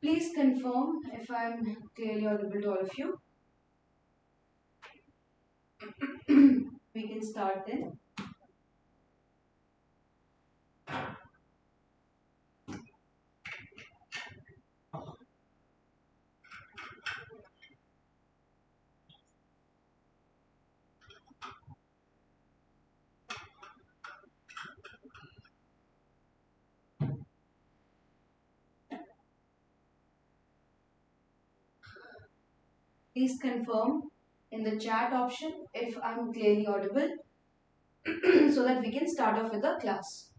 Please confirm if I'm clearly audible to all of you. We can start then. Please confirm in the chat option if I'm clearly audible so that we can start off with the class.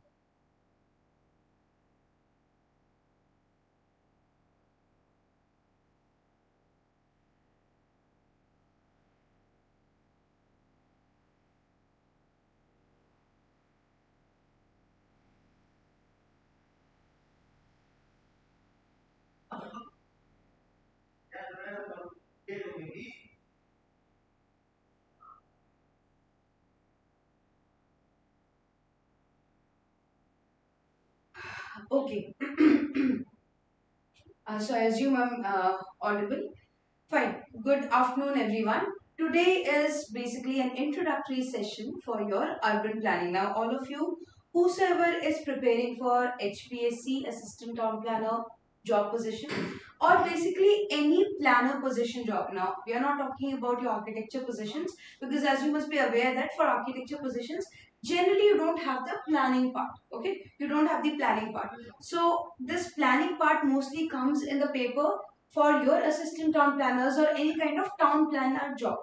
Okay. So I assume I'm audible. Fine. Good afternoon, everyone. Today is basically an introductory session for your urban planning. Now, all of you, whosoever is preparing for HPSC Assistant Town Planner job position or basically any planner position job. Now, we are not talking about your architecture positions because as you must be aware that for architecture positions, generally you don't have the planning part. Okay, you don't have the planning part. So this planning part mostly comes in the paper for your assistant town planners or any kind of town planner job,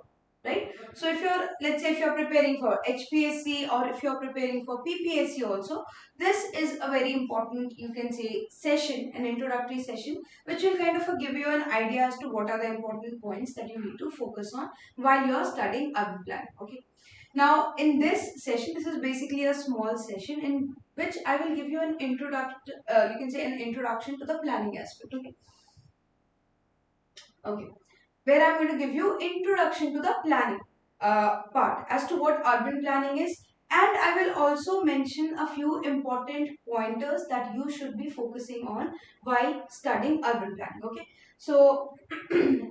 right? So if you're, let's say if you're preparing for HPSC or if you're preparing for PPSC also, this is a very important, you can say, session, an introductory session, which will kind of give you an idea as to what are the important points that you need to focus on while you're studying urban planning. Okay. Now, in this session, this is basically a small session in which I will give you an introduction, you can say an introduction to the planning aspect. Okay. Okay, where I'm going to give you introduction to the planning part as to what urban planning is, and I will also mention a few important pointers that you should be focusing on while studying urban planning. Okay, so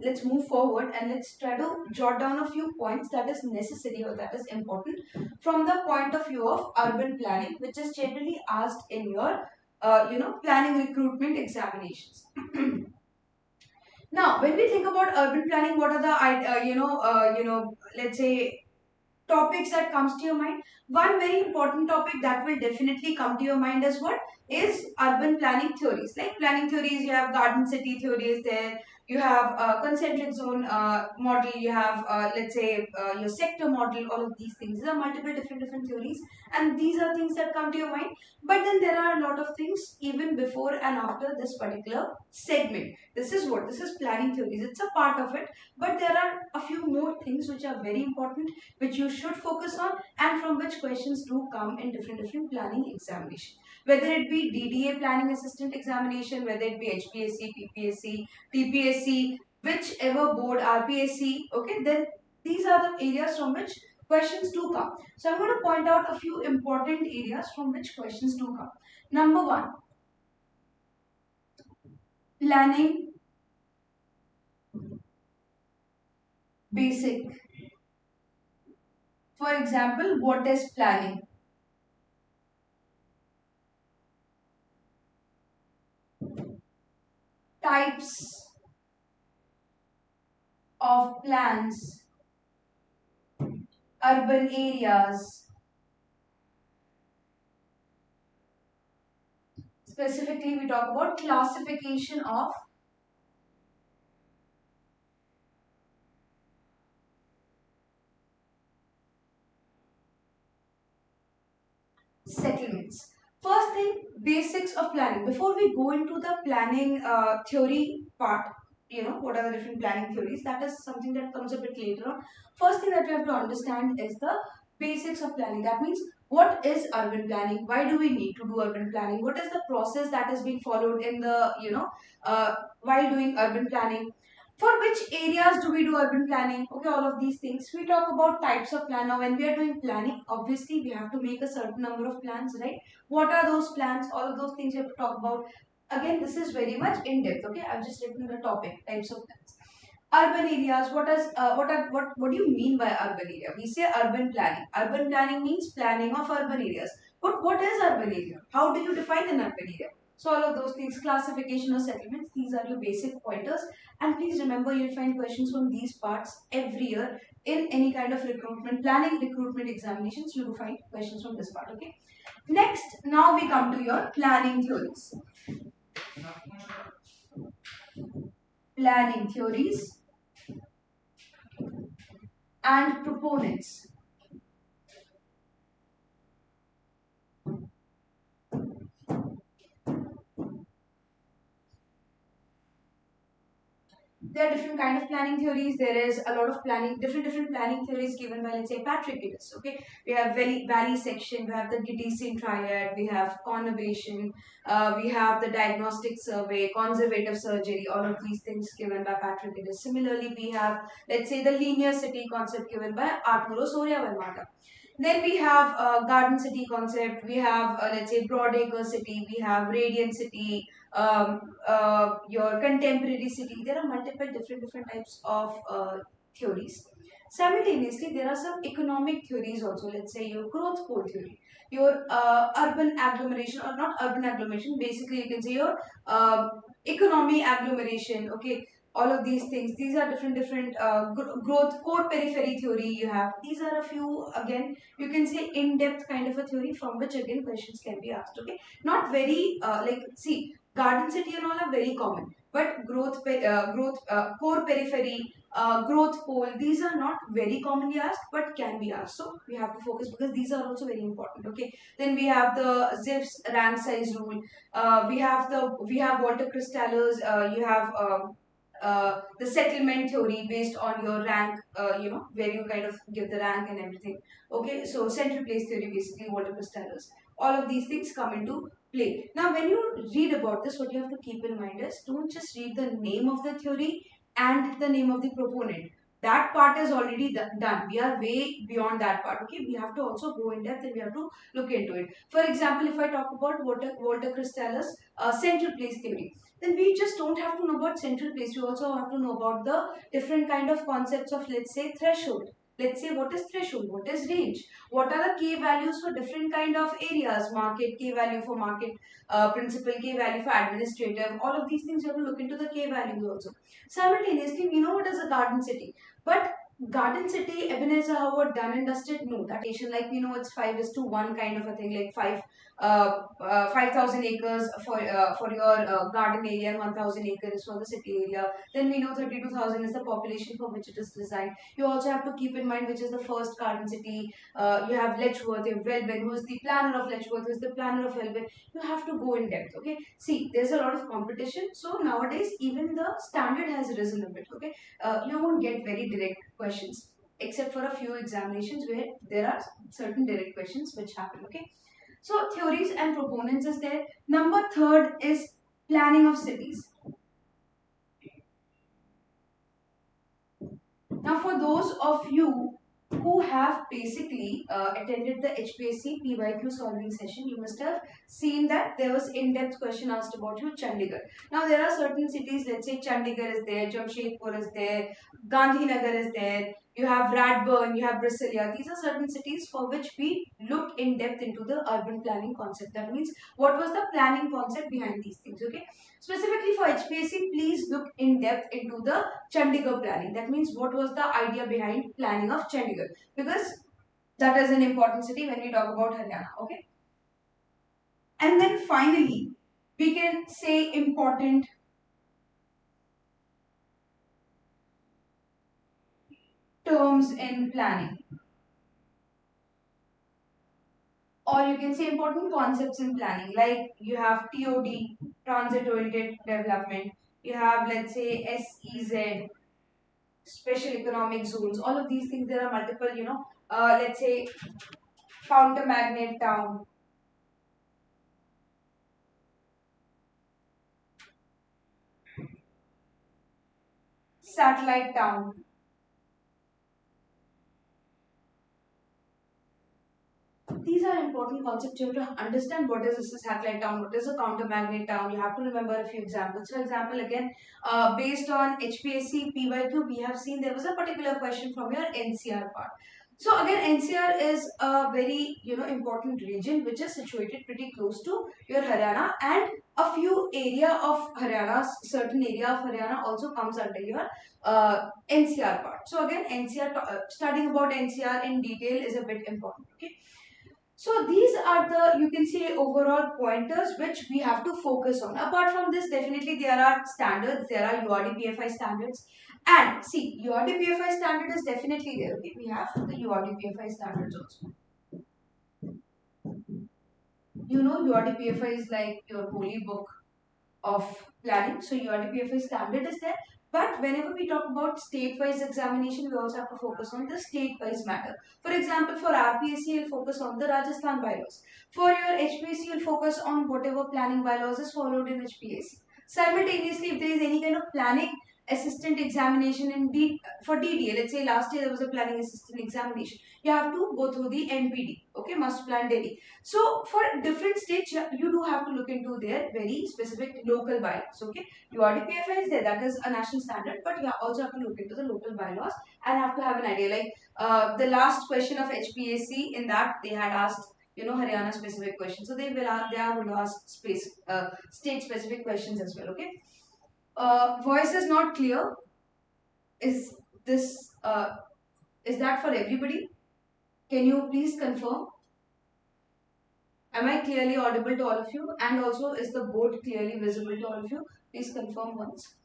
let's move forward and let's try to jot down a few points that is necessary or that is important from the point of view of urban planning, which is generally asked in your planning recruitment examinations. Now, when we think about urban planning, what are the let's say topics that comes to your mind? One very important topic that will definitely come to your mind is what is urban planning theories. Like planning theories, you have garden city theories there. You have concentric zone model. You have let's say your sector model. All of these things. There are multiple different theories, and these are things that come to your mind. But then there are a lot of things even before and after this particular segment. This is what this is planning theories. It's a part of it, but there are a few more things which are very important, which you should focus on, and from which questions do come in different planning examination. Whether it be DDA planning assistant examination, whether it be HPSC, PPSC, TPSC, whichever board, RPSC, okay, then these are the areas from which questions do come. So I'm going to point out a few important areas from which questions do come. Number one, planning basic. For example, what is planning? Types of plans, urban areas, specifically we talk about classification of settlements. First thing, basics of planning. Before we go into the planning theory part, what are the different planning theories, that is something that comes a bit later on. First thing that we have to understand is the basics of planning. That means what is urban planning, why do we need to do urban planning, what is the process that is being followed in the while doing urban planning, for which areas do we do urban planning, okay, all of these things. We talk about types of plan. Now when we are doing planning, obviously we have to make a certain number of plans, right? What are those plans, all of those things we have to talk about. Again, this is very much in depth. Okay, I've just written the topic, types of plans. Urban areas. What do you mean by urban area? We say urban planning. Urban planning means planning of urban areas. But what is urban area? How do you define an urban area? So all of those things, classification of settlements, these are your basic pointers. And please remember, you'll find questions from these parts every year in any kind of recruitment planning, recruitment examinations. You will find questions from this part. Okay. Next, now we come to your planning theories. Planning theories and proponents. There are different kind of planning theories. There is a lot of different planning theories given by, let's say, Patrick Gillis. Okay, we have valley section, we have the Gittisian triad, we have conurbation, we have the diagnostic survey, conservative surgery. All of these things given by Patrick Gillis. Similarly, we have, let's say, the linear city concept given by Arturo Soria Vermata. Then we have garden city concept. We have, let's say, broadacre city. We have radiant city. Your contemporary city. There are multiple different types of theories. Simultaneously, there are some economic theories also. Let's say your growth pole theory, your urban agglomeration, or not urban agglomeration. Basically, you can say your economy agglomeration. Okay, all of these things. These are different growth core periphery theory. You have, these are a few, again, you can say in-depth kind of a theory from which again questions can be asked. Okay, not very like, see, garden city and all are very common, but core periphery, growth pole, these are not very commonly asked but can be asked. So we have to focus because these are also very important. Okay, then we have the Zipf's rank size rule. We have Walter Cristallo's. You have the settlement theory based on your rank, where you kind of give the rank and everything. Okay, so central place theory, basically Walter Cristallo's. All of these things come into play. Now, when you read about this, what you have to keep in mind is, don't just read the name of the theory and the name of the proponent. That part is already done. We are way beyond that part. Okay, we have to also go in depth and we have to look into it. For example, if I talk about Walter Cristallo's central place theory, then we just don't have to know about central place. We also have to know about the different kind of concepts of, let's say, threshold. Let's say, what is threshold, what is range, what are the k values for different kind of areas, market k value for market, principal k value for administrative. All of these things you have to look into the k values also. Simultaneously, we know what is a garden city, but garden city, Ebenezer Howard, done and dusted? No, that like, we know it's 5:1 kind of a thing, like 5,000 acres for your garden area and 1,000 acres for the city area. Then we know 32,000 is the population for which it is designed. You also have to keep in mind which is the first garden city. You have Letchworth, you have Welwyn, who is the planner of Letchworth, who is the planner of Welwyn. You have to go in depth. Okay, see, there's a lot of competition, so nowadays even the standard has risen a bit. Okay, you won't get very direct questions except for a few examinations where there are certain direct questions which happen. Okay, so theories and proponents is there. Number third is planning of cities. Now, for those of you who have basically attended the HPSC PYQ solving session, you must have seen that there was in-depth question asked about you, Chandigarh. Now, there are certain cities, let's say Chandigarh is there, Jamshedpur is there, Gandhinagar is there, you have Radburn, you have Brasilia. These are certain cities for which we looked in depth into the urban planning concept. That means, what was the planning concept behind these things, okay? Specifically for HPSC, please look in depth into the Chandigarh planning. That means, what was the idea behind planning of Chandigarh? Because that is an important city when we talk about Haryana. Okay. And then finally, we can say important terms in planning. Or you can say important concepts in planning, like you have TOD, transit oriented development. You have, let's say, SEZ, special economic zones. All of these things, there are multiple, let's say, counter magnet town, satellite town. These these are important concepts. You have to understand what is a satellite town, what is a countermagnet town. You have to remember a few examples. For example, again, based on HPSC PYQ, we have seen there was a particular question from your NCR part. So again, NCR is a very important region which is situated pretty close to your Haryana, and a few area of Haryana, certain area of Haryana also comes under your NCR part. So again, NCR studying about NCR in detail is a bit important. Okay. So these are the, you can say, overall pointers which we have to focus on. Apart from this, definitely there are standards, there are URDPFI standards. And see, URDPFI standard is definitely there. Okay, we have the URDPFI standards also. You know, URDPFI is like your holy book of planning. So URDPFI standard is there. But whenever we talk about state-wise examination, we also have to focus on the state-wise matter. For example, for RPSC, you'll focus on the Rajasthan bylaws. For your HPSC, you'll focus on whatever planning bylaws is followed in HPSC. Simultaneously, if there is any kind of planning assistant examination for DDA, let's say last year there was a planning assistant examination, you have to go through the MPD, okay, Master Plan Delhi. So for different states, you do have to look into their very specific local bylaws. Okay, URDPFI is there, that is a national standard, but you also have to look into the local bylaws and have to have an idea. Like the last question of HPSC, in that they had asked Haryana specific questions, so they will ask state specific questions as well. Okay, voice is not clear. Is this is that for everybody? Can you please confirm? Am I clearly audible to all of you? And also, is the board clearly visible to all of you? Please confirm once.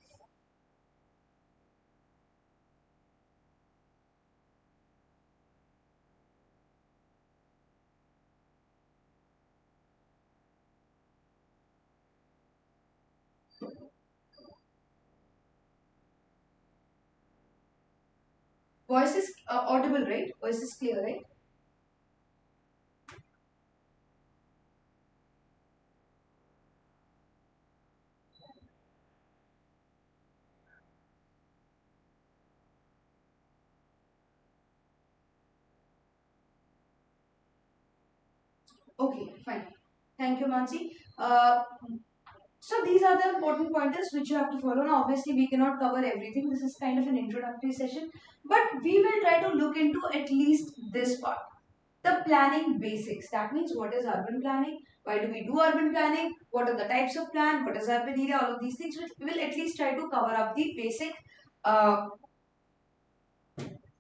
Voice is audible, right? Voice is clear, right? Okay, fine. Thank you, Mansi. So these are the important pointers which you have to follow. Now, obviously, we cannot cover everything. This is kind of an introductory session, but we will try to look into at least this part. The planning basics. That means what is urban planning? Why do we do urban planning? What are the types of plan? What is urban area? All of these things which we will at least try to cover up the basic uh,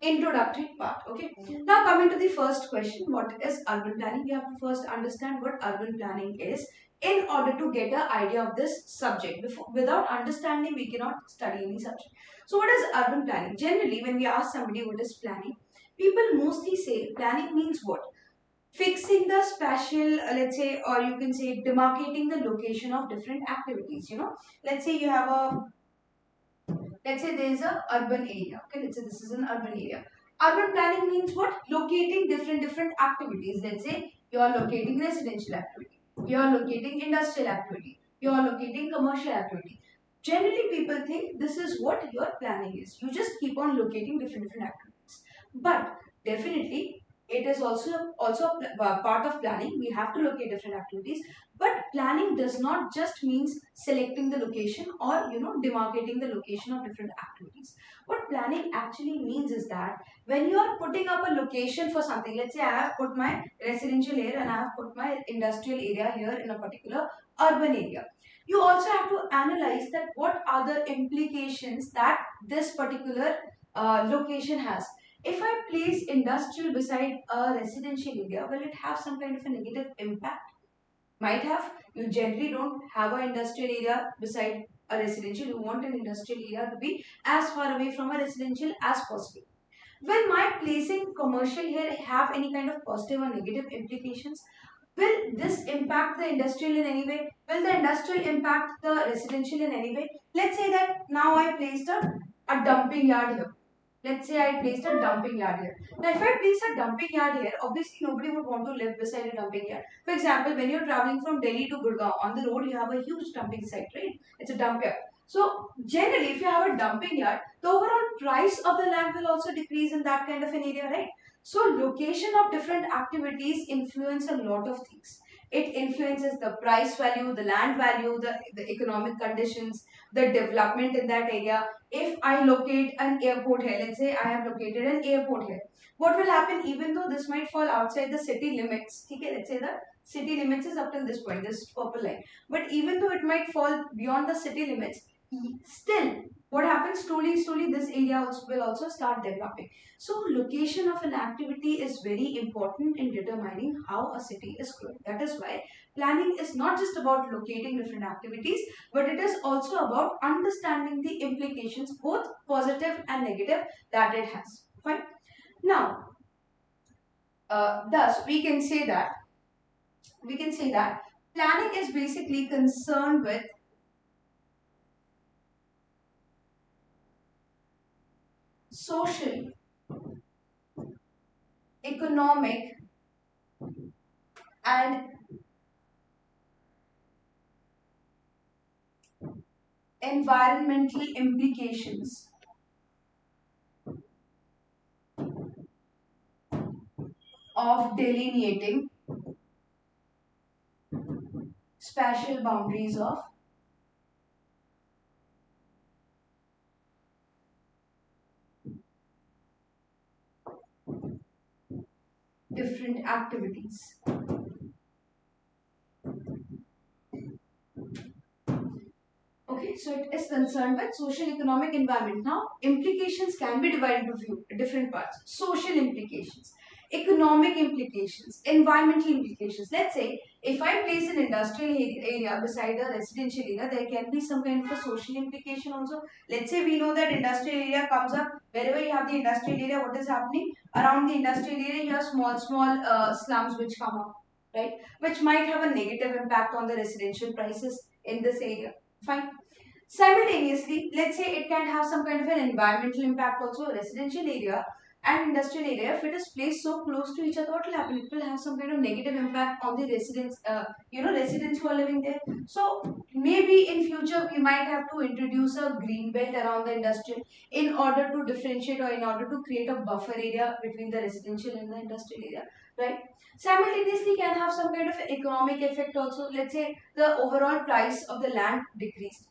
introductory part. Okay. Now coming to the first question, what is urban planning? You have to first understand what urban planning is in order to get an idea of this subject. Without understanding, we cannot study any subject. So what is urban planning? Generally, when we ask somebody what is planning, people mostly say planning means what? Fixing the spatial, let's say, or you can say demarcating the location of different activities. Let's say you have a, let's say there is a urban area. Okay, let's say this is an urban area. Urban planning means what? Locating different activities. Let's say you are locating residential activity, you are locating industrial activity, you are locating commercial activity. Generally, people think this is what your planning is. You just keep on locating different activities. But definitely, it is also a part of planning. We have to locate different activities, but planning does not just means selecting the location or demarcating the location of different activities. What planning actually means is that when you are putting up a location for something, let's say I have put my residential here and I have put my industrial area here in a particular urban area, you also have to analyze that what are the implications that this particular location has. If I place industrial beside a residential area, will it have some kind of a negative impact? Might have. You generally don't have an industrial area beside a residential. You want an industrial area to be as far away from a residential as possible. Will my placing commercial here have any kind of positive or negative implications? Will this impact the industrial in any way? Will the industrial impact the residential in any way? Let's say that now I placed a dumping yard here. Let's say I placed a dumping yard here. Now, if I place a dumping yard here, obviously nobody would want to live beside a dumping yard. For example, when you're traveling from Delhi to Gurgaon, on the road you have a huge dumping site, right? It's a dump yard. So, generally, if you have a dumping yard, the overall price of the land will also decrease in that kind of an area, right? So location of different activities influence a lot of things. It influences the price value, the land value, the economic conditions, the development in that area. If I locate an airport here, let's say I have located an airport here, what will happen even though this might fall outside the city limits? Okay, let's say the city limits is up till this point, this purple line. But even though it might fall beyond the city limits, still what happens slowly this area also will also start developing. So location of an activity is very important in determining how a city is growing. That is why planning is not just about locating different activities, but it is also about understanding the implications, both positive and negative, that it has. Fine. Now, thus we can say that planning is basically concerned with social, economic, and environmental implications of delineating spatial boundaries of different activities. Okay, so it is concerned with social, economic, environment. Now, implications can be divided into few different parts. Social implications, economic implications, environmental implications. Let's say if I place an industrial area beside a residential area, there can be some kind of a social implication also. Let's say we know that industrial area comes up wherever you have the industrial area. What is happening around the industrial area? You have small slums which come up, right? Which might have a negative impact on the residential prices in this area. Fine. Simultaneously, let's say it can have some kind of an environmental impact also, residential area and industrial area. If it is placed so close to each other, what will happen? It will have some kind of negative impact on the residents, residents who are living there. So maybe in future we might have to introduce a green belt around the industrial in order to differentiate or in order to create a buffer area between the residential and the industrial area, right? Simultaneously can have some kind of economic effect also. Let's say the overall price of the land decreased.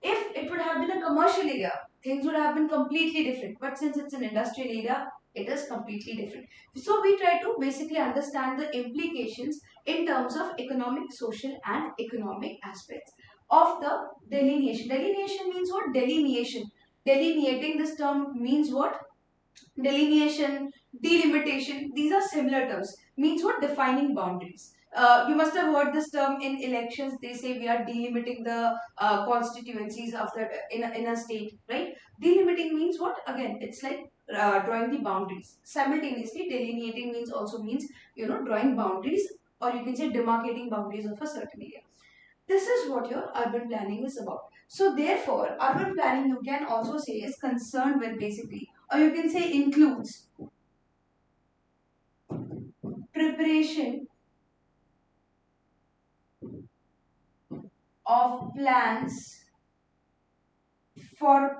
If it would have been a commercial area, things would have been completely different. But since it's an industrial area, it is completely different. So we try to basically understand the implications in terms of economic, social, and economic aspects of the delineation. Delineation means what? Delineation. Delineating, this term means what? Delineation, delimitation, these are similar terms. Means what? Defining boundaries. You must have heard this term in elections. They say we are delimiting the constituencies of the in a state, right? Delimiting means what? Again, it's like drawing the boundaries. Simultaneously, delineating means also means drawing boundaries, or you can say demarcating boundaries of a certain area. This is what your urban planning is about. So therefore, urban planning you can also say is concerned with basically, or you can say includes preparation of plans for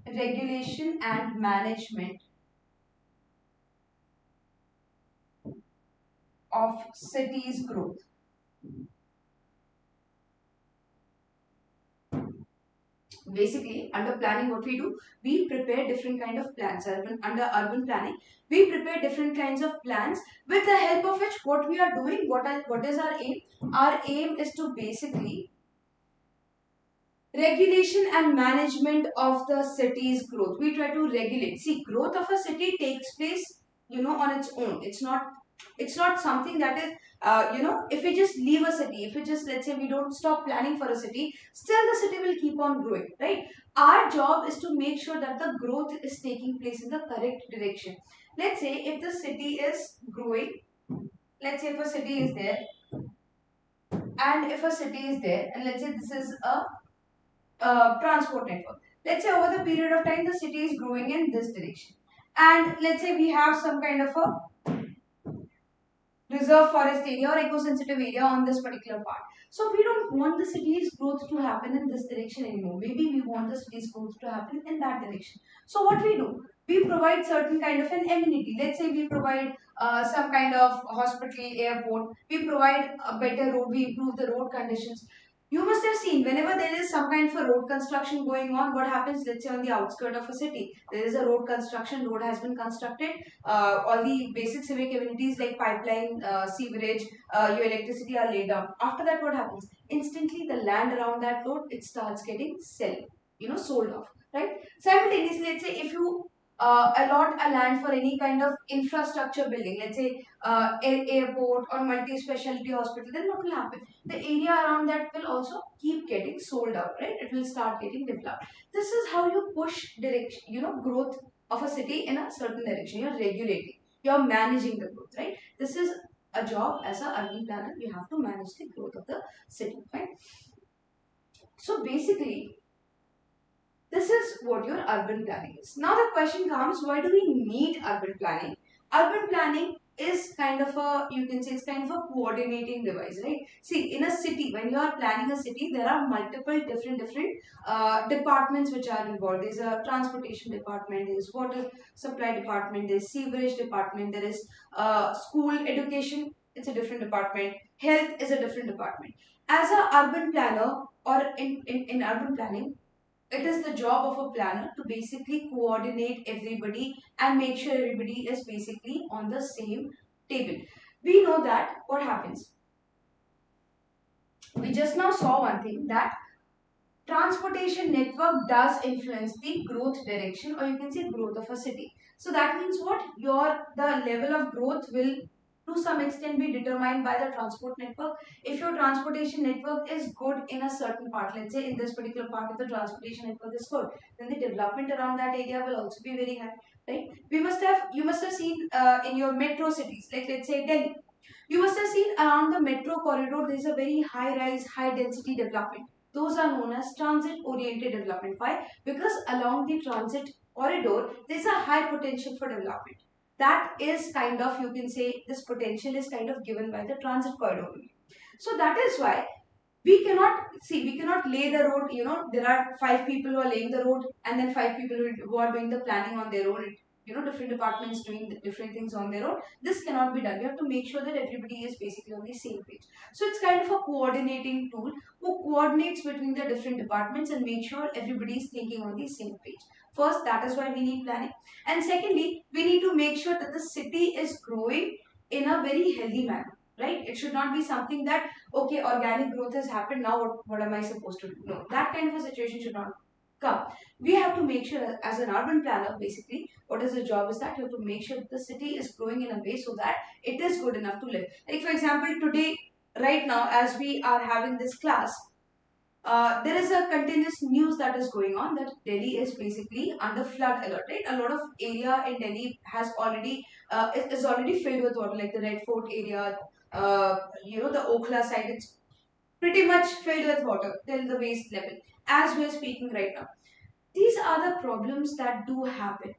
regulation and management of cities' growth. Basically, under planning, what we do, we prepare different kind of plans. Under urban planning, we prepare different kinds of plans with the help of which what we are doing, what is our aim? Our aim is to basically regulation and management of the city's growth. We try to regulate. See, growth of a city takes place, on its own. It's not something that is, if we just leave a city, if we just, let's say, we don't stop planning for a city, still the city will keep on growing, right? Our job is to make sure that the growth is taking place in the correct direction. Let's say if the city is growing, let's say if a city is there, and if a city is there, and let's say this is a transport network. Let's say over the period of time, the city is growing in this direction. And let's say we have some kind of a reserve forest area or eco-sensitive area on this particular part. So we don't want the city's growth to happen in this direction anymore. Maybe we want the city's growth to happen in that direction. So what we do? We provide certain kind of an amenity. Let's say we provide some kind of hospital, airport. We provide a better road. We improve the road conditions. You must have seen whenever there is some kind of a road construction going on, what happens? Let's say on the outskirts of a city, there is a road construction, road has been constructed. All the basic civic amenities like pipeline, sewerage, your electricity are laid down. After that, what happens? Instantly, the land around that road, it starts getting sold off, right? Simultaneously, let's say if you allot a land for any kind of infrastructure building, let's say airport or multi-specialty hospital, then what will happen? The area around that will also keep getting sold out, right? It will start getting developed. This is how you push direction, growth of a city in a certain direction. You're regulating, you're managing the growth, right? This is a job as an urban planner. You have to manage the growth of the city, right? So basically, this is what your urban planning is. Now the question comes, why do we need urban planning? Urban planning is kind of a, you can say it's kind of a coordinating device, right? See, in a city, when you are planning a city, there are multiple different departments which are involved. There's a transportation department, there's water supply department, there's sewerage department, there is school education, it's a different department, health is a different department. As a urban planner or in urban planning, it is the job of a planner to basically coordinate everybody and make sure everybody is basically on the same table. We know that what happens. We just now saw one thing, that transportation network does influence the growth direction, or you can say growth of a city. So that means what? The level of growth will to some extent be determined by the transport network. If your transportation network is good in a certain part, let's say in this particular part of the transportation network is good, then the development around that area will also be very high, right? You must have seen in your metro cities, like let's say Delhi. You must have seen around the metro corridor there is a very high rise, high density development. Those are known as transit oriented development. Why? Because along the transit corridor there is a high potential for development. That is kind of, you can say, this potential is kind of given by the transit corridor. So that is why we cannot lay the road, there are five people who are laying the road and then five people who are doing the planning on their own. Different departments doing different things on their own. This cannot be done. You have to make sure that everybody is basically on the same page. So it's kind of a coordinating tool who coordinates between the different departments and make sure everybody is thinking on the same page. First, that is why we need planning. And secondly, we need to make sure that the city is growing in a very healthy manner, right? It should not be something that, okay, organic growth has happened, now what am I supposed to do? No, that kind of a situation should not come. We have to make sure, as an urban planner, basically, what is the job is that you have to make sure that the city is growing in a way so that it is good enough to live. Like for example, today, right now, as we are having this class, there is a continuous news that is going on that Delhi is basically under flood alert, right? A lot of area in Delhi has already is already filled with water, like the Red Fort area, the Okhla side. It's pretty much filled with water till the waist level as we are speaking right now. These are the problems that do happen,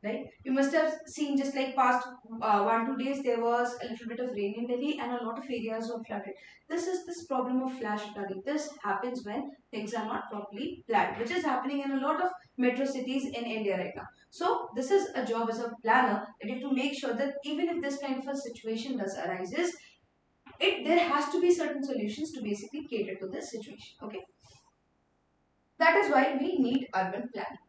right? You must have seen, just like past 1-2 days, there was a little bit of rain in Delhi and a lot of areas were flooded. This problem of flash flooding. This happens when things are not properly planned, which is happening in a lot of metro cities in India right now. So this is a job as a planner, that you have to make sure that even if this kind of a situation does arises, there has to be certain solutions to basically cater to this situation. Okay, that is why we need urban planning.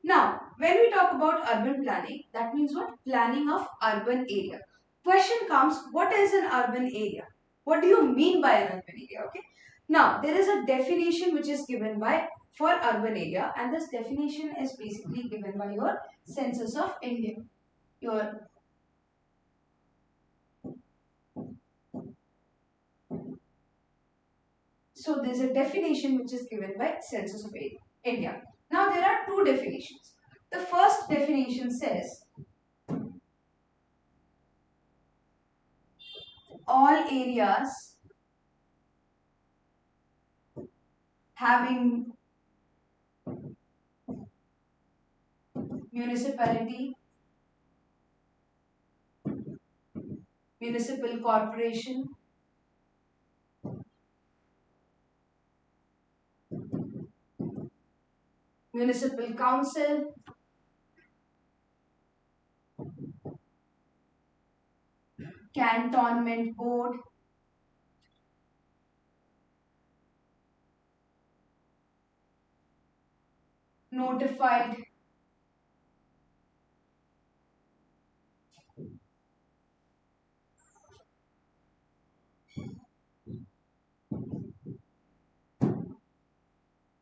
Now, when we talk about urban planning, that means what? Planning of urban area. Question comes, what is an urban area? What do you mean by an urban area? Okay. Now, there is a definition which is given by for urban area, and this definition is basically given by your Census of India. So there's a definition which is given by Census of India. Now there are two definitions. The first definition says all areas having municipality municipal corporation, municipal council, cantonment board, notified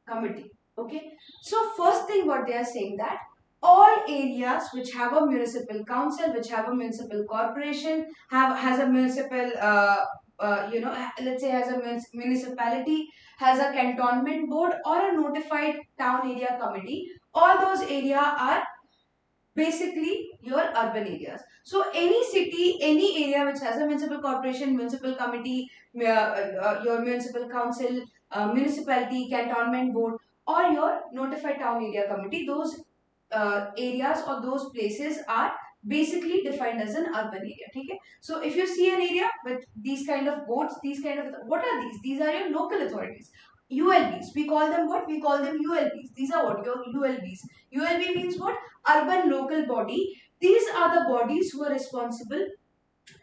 committee. Okay, so first thing what they are saying that all areas which have a municipal council, which have a municipal corporation, has a municipal let's say has a municipality, has a cantonment board or a notified town area committee, all those area are basically your urban areas. So any city, any area which has a municipal corporation, municipal committee, your municipal council, municipality, cantonment board, or your notified town area committee, those areas or those places are basically defined as an urban area. Okay? So if you see an area with these kind of boards, these kind of, what are these? These are your local authorities. ULBs. We call them what? We call them ULBs. These are what? Your ULBs. ULB means what? Urban local body. These are the bodies who are responsible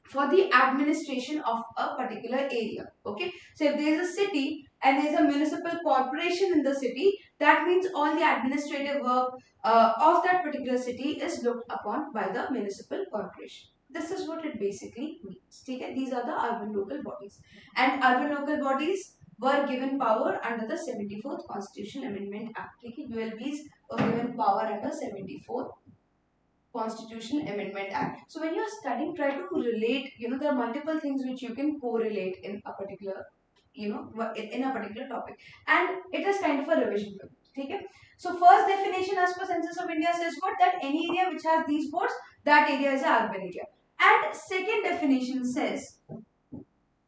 for the administration of a particular area. Okay, so if there is a city and there is a municipal corporation in the city, that means all the administrative work of that particular city is looked upon by the municipal corporation. This is what it basically means. Okay? These are the urban local bodies, and urban local bodies were given power under the 74th Constitutional Amendment Act. Okay? ULBs were given power under 74th Constitutional Amendment Act. So when you are studying, try to relate. There are multiple things which you can correlate in a particular, in a particular topic, and it is kind of a revision for you. Okay. So first definition as per Census of India says what? That any area which has these boards, that area is an urban area. And second definition says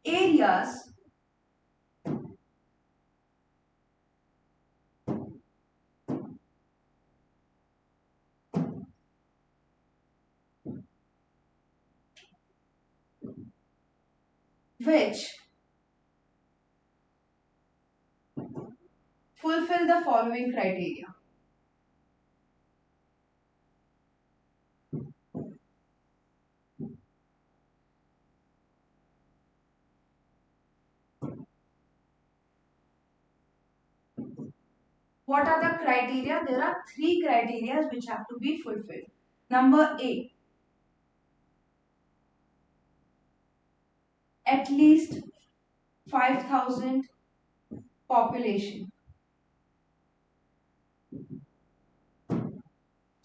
areas which fulfill the following criteria. What are the criteria? There are three criteria which have to be fulfilled. Number A, at least 5,000 population.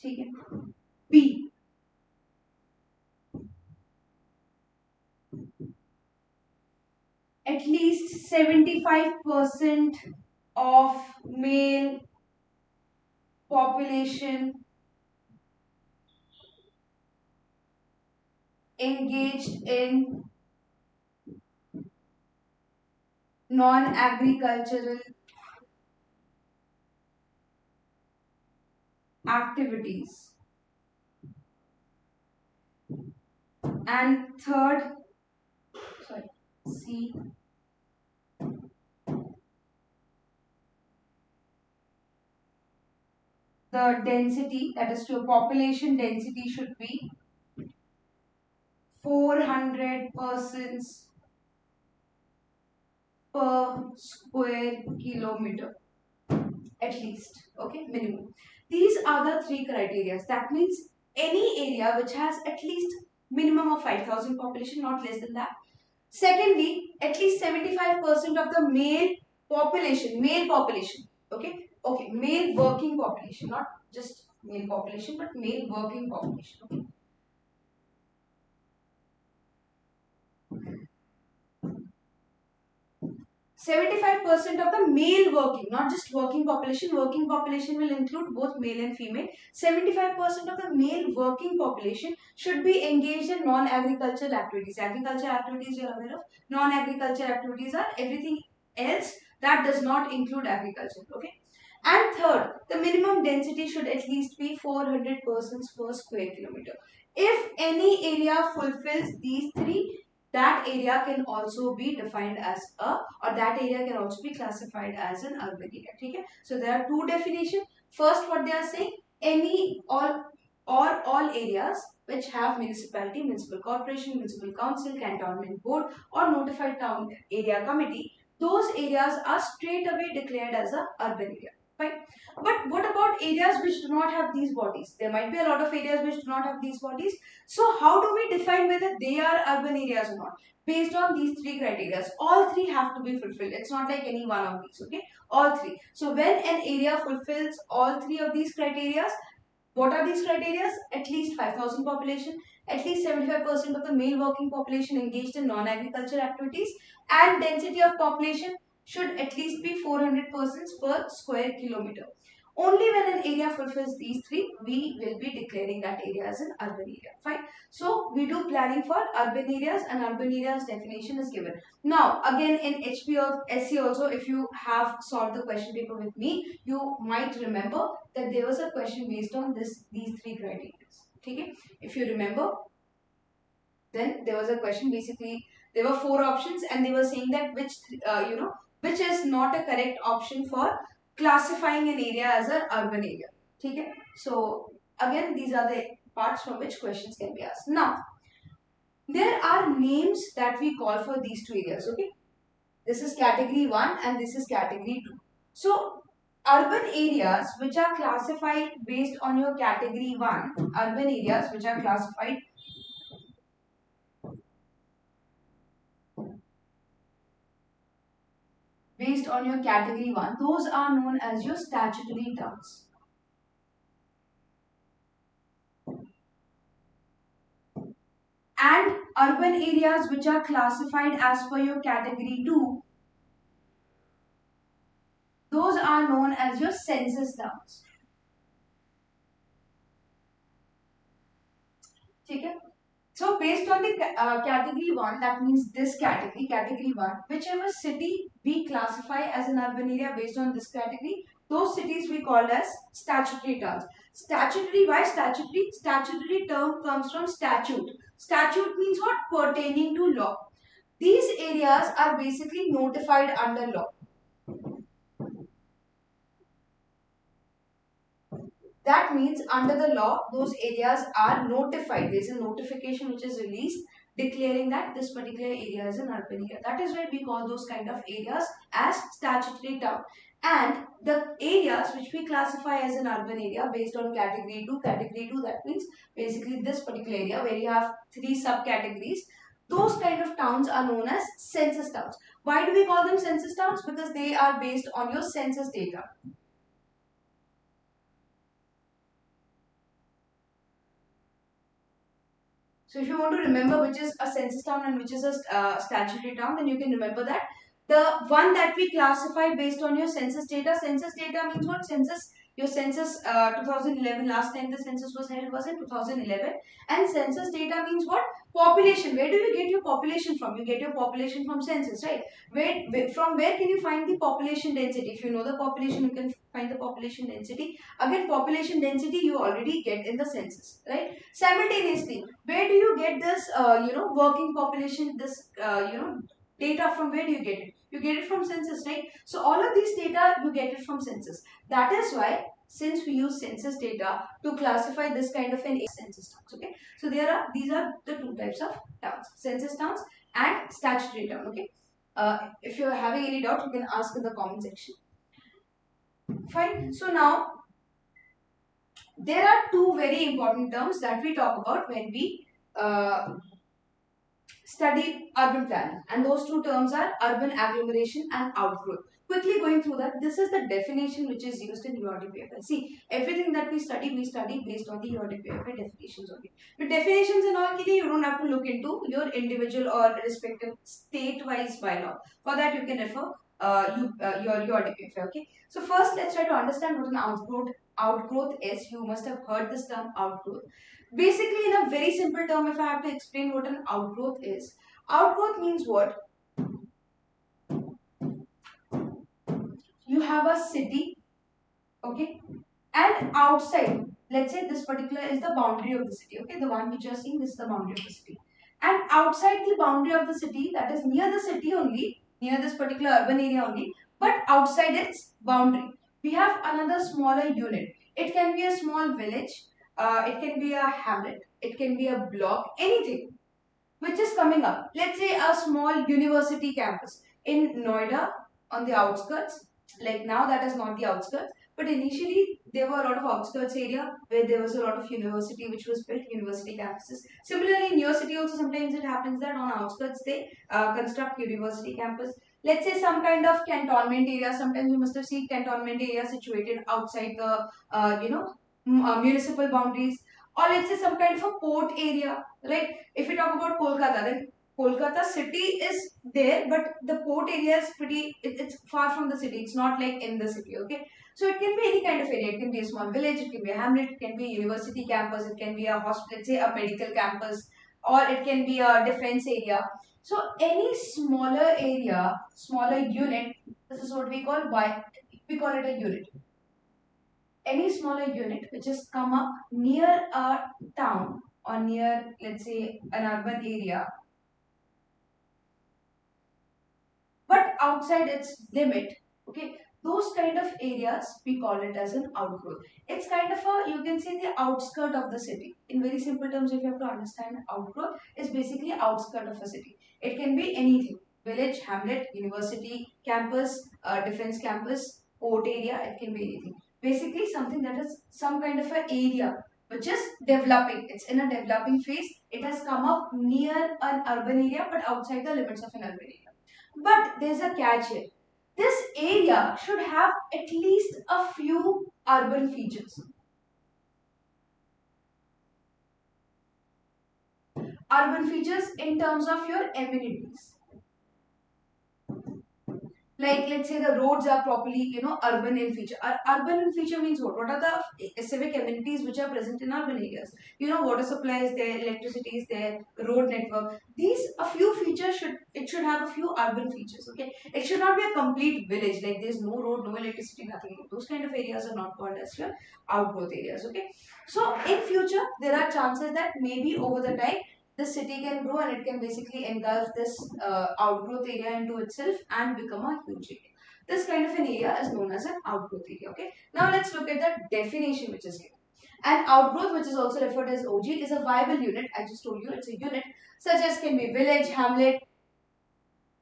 ठीक है. B, at least 75% of male population engaged in non-agricultural activities. And third, C, the density, that is your population density, should be 400 persons per square kilometer, at least. Okay, minimum. These are the three criteria. That means any area which has at least minimum of 5,000 population, not less than that. Secondly, at least 75% of the male population, okay, male working population, not just male population, but male working population. Okay. 75% of the male working, not just working population. Working population will include both male and female. 75% of the male working population should be engaged in non-agricultural activities. Agriculture activities you are aware of. Non-agriculture activities are everything else that does not include agriculture. Okay. And third, the minimum density should at least be 400 persons per square kilometer. If any area fulfills these three, that area can also be defined as or that area can also be classified as an urban area. Okay? So there are two definitions. First, what they are saying, any or all areas which have municipality, municipal corporation, municipal council, cantonment board or notified town area committee, those areas are straight away declared as a urban area. Fine. But what about areas which do not have these bodies? There might be a lot of areas which do not have these bodies. So how do we define whether they are urban areas or not? Based on these three criteria. All three have to be fulfilled. It's not like any one of these, okay? All three. So when an area fulfills all three of these criteria, what are these criteria? At least 5,000 population, at least 75% of the male working population engaged in non-agricultural activities, and density of population should at least be 400 persons per square kilometer. Only when an area fulfills these three, we will be declaring that area as an urban area. Fine. So we do planning for urban areas, and urban areas definition is given. Now again in HPSC also, if you have solved the question paper with me, you might remember that there was a question based on these three criteria. Okay? If you remember, then there was a question, basically there were four options and they were saying that which is not a correct option for classifying an area as an urban area. Okay? So again, these are the parts from which questions can be asked. Now there are names that we call for these two areas. Okay, this is category 1 and this is category 2. So urban areas which are classified based on your category 1, urban areas which are classified based on your category 1, those are known as your statutory towns. And urban areas which are classified as per your category 2, those are known as your census towns. Okay? So based on the category 1, that means this category 1, whichever city we classify as an urban area based on this category, those cities we call as statutory towns. Statutory, why statutory? Statutory term comes from statute. Statute means what? Pertaining to law. These areas are basically notified under law. That means under the law, those areas are notified. There is a notification which is released declaring that this particular area is an urban area. That is why we call those kind of areas as statutory town. And the areas which we classify as an urban area based on category 2, that means basically this particular area where you have three subcategories, those kind of towns are known as census towns. Why do we call them census towns? Because they are based on your census data. So if you want to remember which is a census town and which is a statutory town, then you can remember that the one that we classify based on your census data means what? Your census 2011, last time the census was held was in 2011, and census data means what? Population. Where do you get your population from? You get your population from census, right? From where can you find the population density? If you know the population, you can find the population density. Again, population density you already get in the census, right? Simultaneously, where do you get this working population, this data, from where do you get it? You get it from census, right? So all of these data you get it from census. That is why, since we use census data to classify this kind of an census towns. Okay, so these are the two types of towns: census towns and statutory town. Okay, if you're having any doubt, you can ask in the comment section. Fine. So now there are two very important terms that we talk about when we study urban planning, and those two terms are urban agglomeration and outgrowth. Quickly going through that, this is the definition which is used in URDPFI. See, everything that we study based on the URDPFI definitions only. With definitions and all, you don't have to look into your individual or respective state-wise bylaw. For that, you can refer your URDPFI. Okay. So first, let's try to understand what an outgrowth is. You must have heard this term outgrowth. Basically, in a very simple term, if I have to explain what an outgrowth is, outgrowth means what? You have a city, okay, and outside let's say this particular is the boundary of the city. Okay, the one which you are seeing, this is the boundary of the city. And outside the boundary of the city, that is near the city only, near this particular urban area only, but outside its boundary, we have another smaller unit. It can be a small village, it can be a hamlet, it can be a block, anything which is coming up. Let's say a small university campus in Noida on the outskirts. Like now that is not the outskirts, but initially there were a lot of outskirts area where there was a lot of university which was built, university campuses. Similarly in your city also sometimes it happens that on outskirts they construct university campus. Let's say some kind of cantonment area. Sometimes you must have seen cantonment area situated outside the municipal boundaries, or let's say some kind of a port area, right? If we talk about Kolkata, then Kolkata city is there, but the port area is it's far from the city. It's not like in the city, okay? So it can be any kind of area. It can be a small village, it can be a hamlet, it can be a university campus, it can be a hospital, let's say a medical campus, or it can be a defense area. So any smaller area, smaller unit, this is what we call we call it a unit. Any smaller unit which has come up near a town or near, let's say, an urban area, but outside its limit, okay, those kind of areas we call it as an outgrowth. It's kind of a, you can say, the outskirt of the city. In very simple terms, if you have to understand, outgrowth is basically outskirt of a city. It can be anything: village, hamlet, university campus, defense campus, port area. It can be anything. Basically something that is some kind of an area which is developing. It's in a developing phase. It has come up near an urban area but outside the limits of an urban area. But there's a catch here. This area should have at least a few urban features. Urban features in terms of your amenities. Like, let's say the roads are properly, urban in feature. Urban in feature means what? What are the civic amenities which are present in urban areas? Water supply is there, electricity is there, road network. These, a few features should have a few urban features, okay? It should not be a complete village, like there's no road, no electricity, nothing. Those kind of areas are not called as your outgrowth areas, okay? So in future, there are chances that maybe over the time, the city can grow and it can basically engulf this outgrowth area into itself and become a huge area. This kind of an area is known as an outgrowth area. Okay. Now let's look at the definition which is given. An outgrowth, which is also referred as OG, is a viable unit. I just told you it's a unit, such as can be village, hamlet,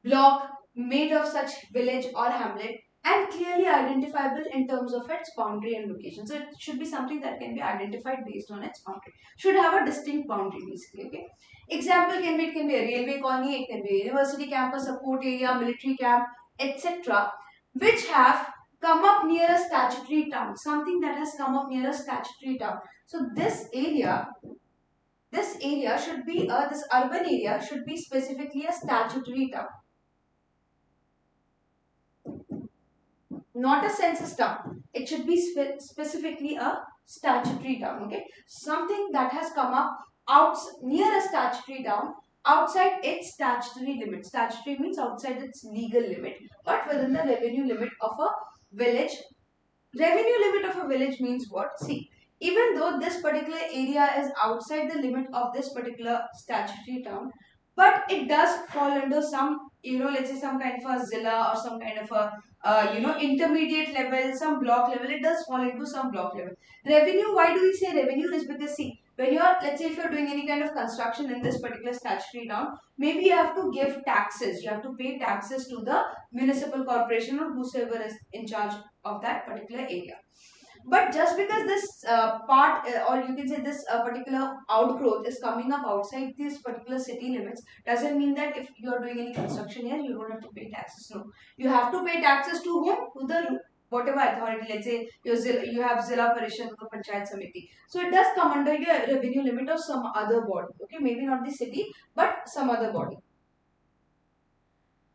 block made of such village or hamlet, and clearly identifiable in terms of its boundary and location. So it should be something that can be identified based on its boundary. Should have a distinct boundary basically. Okay. Example can be, it can be a railway colony, it can be a university campus, a port area, military camp, etc., which have come up near a statutory town. Something that has come up near a statutory town. So this area should be this urban area should be specifically a statutory town, not a census town. It should be specifically a statutory town. Okay, something that has come up out near a statutory town, outside its statutory limit. Statutory means outside its legal limit, but within the revenue limit of a village. Revenue limit of a village means what? See, even though this particular area is outside the limit of this particular statutory town, but it does fall under some, let's say some kind of a zilla or some kind of a, intermediate level, some block level. It does fall into some block level. Revenue, why do we say revenue? Is because, see, when you're, let's say if you're doing any kind of construction in this particular statutory town, maybe you have to give taxes. You have to pay taxes to the municipal corporation or whosoever is in charge of that particular area. But just because this part or you can say this particular outgrowth is coming up outside these particular city limits, doesn't mean that if you are doing any construction here, you don't have to pay taxes. No, you have to pay taxes to whom? To the whatever authority. Let's say you have Zilla Parishad or Panchayat Samiti. So it does come under your revenue limit of some other body. Okay, maybe not the city, but some other body.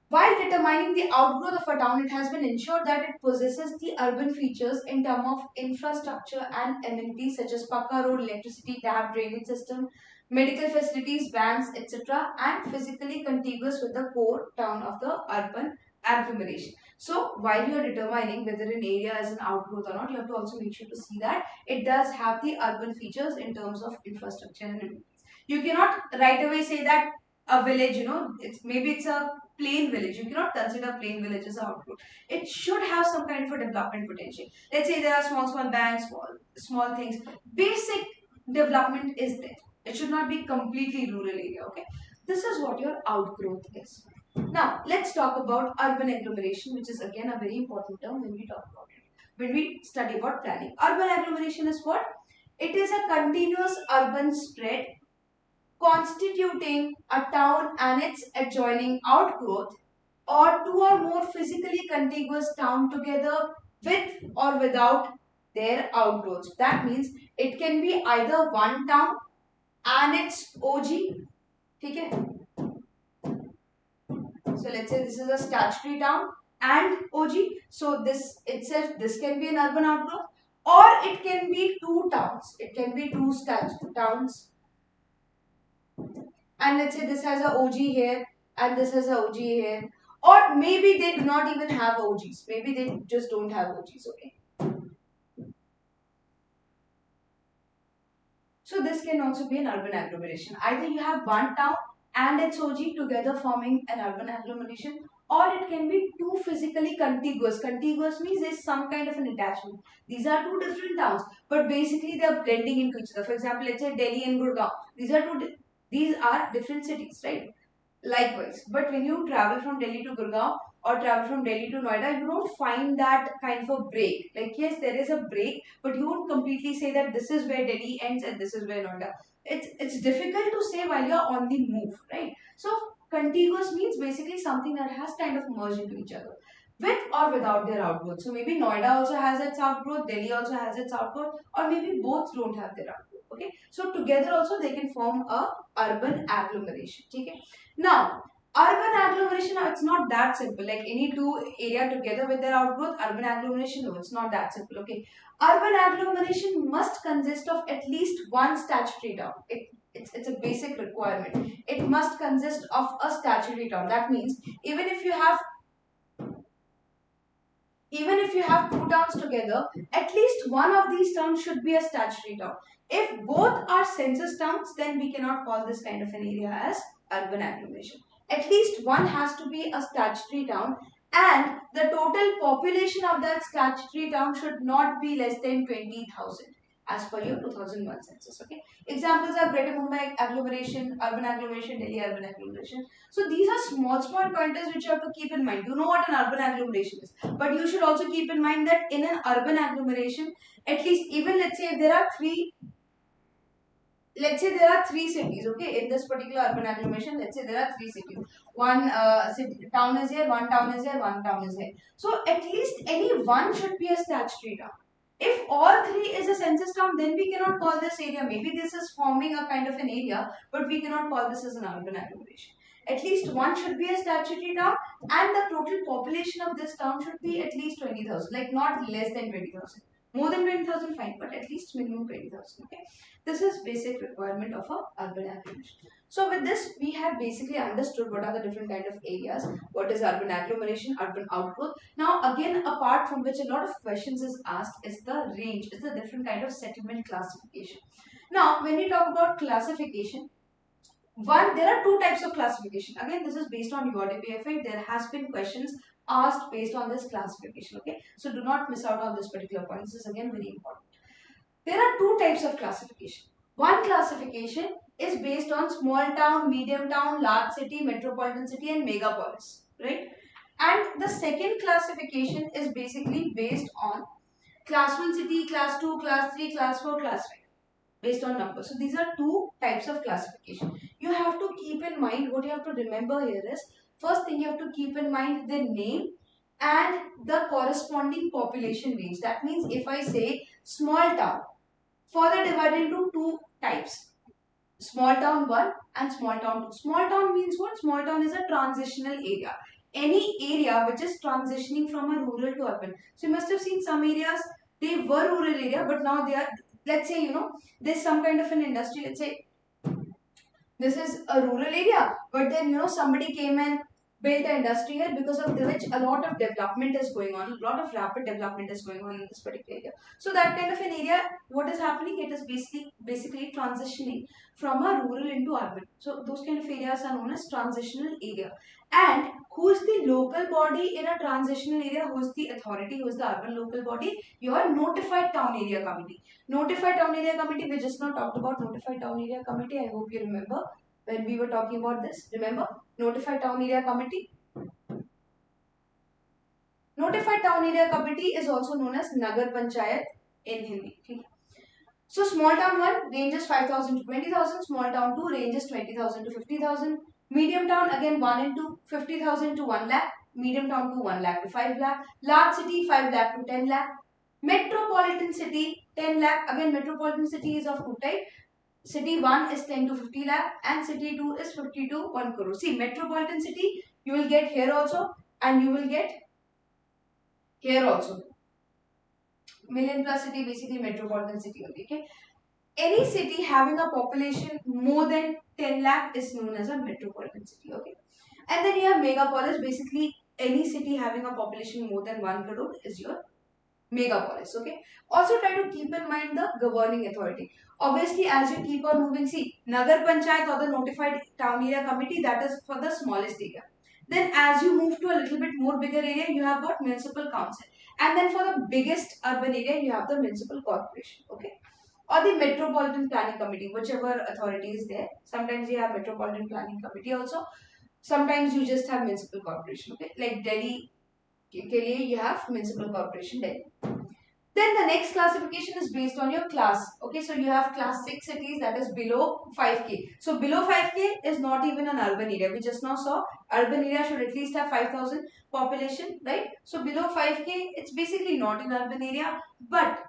While determining the outgrowth of a town, it has been ensured that it possesses the urban features in terms of infrastructure and amenities such as pakka road, electricity, tap, drainage system, medical facilities, banks, etc., and physically contiguous with the core town of the urban agglomeration. So while you are determining whether an area is an outgrowth or not, you have to also make sure to see that it does have the urban features in terms of infrastructure and amenities. You cannot right away say that a village, it's a plain village. You cannot consider plain village as an outgrowth. It should have some kind of a development potential. Let's say there are small banks, small things. Basic development is there. It should not be completely rural area. Okay, this is what your outgrowth is. Now, let's talk about urban agglomeration, which is again a very important term when we talk about it. When we study about planning, urban agglomeration is what? It is a continuous urban spread constituting a town and its adjoining outgrowth, or two or more physically contiguous towns together with or without their outgrowths. That means it can be either one town and its OG. Okay? So let's say this is a statutory town and OG. So this itself, this can be an urban outgrowth, or it can be two towns. It can be two towns. And let's say this has a OG here and this has a OG here. Or maybe they do not even have OGs. Maybe they just don't have OGs, okay? So this can also be an urban agglomeration. Either you have one town and its OG together forming an urban agglomeration, or it can be two physically contiguous. Contiguous means there's some kind of an attachment. These are two different towns, but basically they are blending into each other. For example, let's say Delhi and Gurgaon. These are different cities, right? Likewise, but when you travel from Delhi to Gurgaon or travel from Delhi to Noida, you don't find that kind of a break. Like, yes, there is a break, but you won't completely say that this is where Delhi ends and this is where Noida. It's difficult to say while you're on the move, right? So contiguous means basically something that has kind of merged into each other, with or without their outgrowth. So maybe Noida also has its outgrowth, Delhi also has its outgrowth, or maybe both don't have their outgrowth. Okay, so together also they can form a urban agglomeration. Okay, now urban agglomeration, it's not that simple. Like any two area together with their outgrowth, urban agglomeration, no, it's not that simple. Okay, urban agglomeration must consist of at least one statutory town. It's a basic requirement. It must consist of a statutory town. That means even if you have two towns together, at least one of these towns should be a statutory town. If both are census towns, then we cannot call this kind of an area as urban agglomeration. At least one has to be a statutory town, and the total population of that statutory town should not be less than 20,000 as per your 2001 census. Okay. Examples are Greater Mumbai agglomeration, urban agglomeration, Delhi urban agglomeration. So these are small pointers which you have to keep in mind. You know what an urban agglomeration is, but you should also keep in mind that in an urban agglomeration, at least even let's say if there are three cities, okay, in this particular urban agglomeration, let's say there are three cities. One town is here, one town is here, one town is here. So at least any one should be a statutory town. If all three is a census town, then we cannot call this area. Maybe this is forming a kind of an area, but we cannot call this as an urban agglomeration. At least one should be a statutory town, and the total population of this town should be at least 20,000, like not less than 20,000. More than 20,000, fine, but at least minimum 20,000. Okay, this is basic requirement of a urban agglomeration. So with this, we have basically understood what are the different kind of areas. What is urban agglomeration, urban outgrowth. Now again, apart from which a lot of questions is asked is the range, is the different kind of settlement classification. Now when we talk about classification, there are two types of classification. Again, this is based on your DPFI. There has been questions asked based on this classification. Okay, so do not miss out on this particular point. This is again very important. There are two types of classification. One classification is based on small town, medium town, large city, metropolitan city, and megapolis, right? And the second classification is basically based on class 1 city, class 2, class 3, class 4, class 5, based on numbers. So these are two types of classification. You have to keep in mind, what you have to remember here is, first thing you have to keep in mind the name and the corresponding population range. That means if I say small town, further divided into two types, small town 1 and small town 2. Small town means what? Small town is a transitional area. Any area which is transitioning from a rural to urban. So you must have seen some areas, they were rural area, but now they are, let's say, there's some kind of an industry, let's say this is a rural area, but then somebody came and build the industry here, because of which a lot of development is going on, a lot of rapid development is going on in this particular area. So that kind of an area, what is happening, it is basically transitioning from a rural into urban. So those kind of areas are known as transitional area. And who is the local body in a transitional area? Who is the authority? Who is the urban local body? Your notified town area committee. Notified town area committee, we just now talked about notified town area committee. I hope you remember when we were talking about this. Remember? Notified Town Area Committee. Notified Town Area Committee is also known as Nagar Panchayat in Hindi. So small town 1 ranges 5,000 to 20,000. Small town 2 ranges 20,000 to 50,000. Medium town again 1 and 2, 50,000 to 1 lakh. Medium town 2, 1 lakh to 5 lakh. Large city 5 lakh to 10 lakh. Metropolitan city 10 lakh. Again metropolitan city is of two types. City 1 is 10 to 50 lakh and city 2 is 50 to 1 crore. See, metropolitan city you will get here also and you will get here also. Million plus city, basically metropolitan city only. Okay. Any city having a population more than 10 lakh is known as a metropolitan city. Okay. And then you have megapolis. Basically, any city having a population more than 1 crore is your megapolis. Okay. Also try to keep in mind the governing authority. Obviously, as you keep on moving, see, Nagar Panchayat or the notified town area committee, that is for the smallest area. Then as you move to a little bit more bigger area, you have got municipal council. And then for the biggest urban area, you have the municipal corporation. Okay. Or the metropolitan planning committee, whichever authority is there. Sometimes you have metropolitan planning committee also. Sometimes you just have municipal corporation. Okay. Like Delhi, के लिए you have municipal corporation Delhi. Then the next classification is based on your class. Okay, so you have class 6 cities, that is below 5k. So below 5k is not even an urban area. We just now saw urban area should at least have 5,000 population, right? So below 5k, it's basically not an urban area, but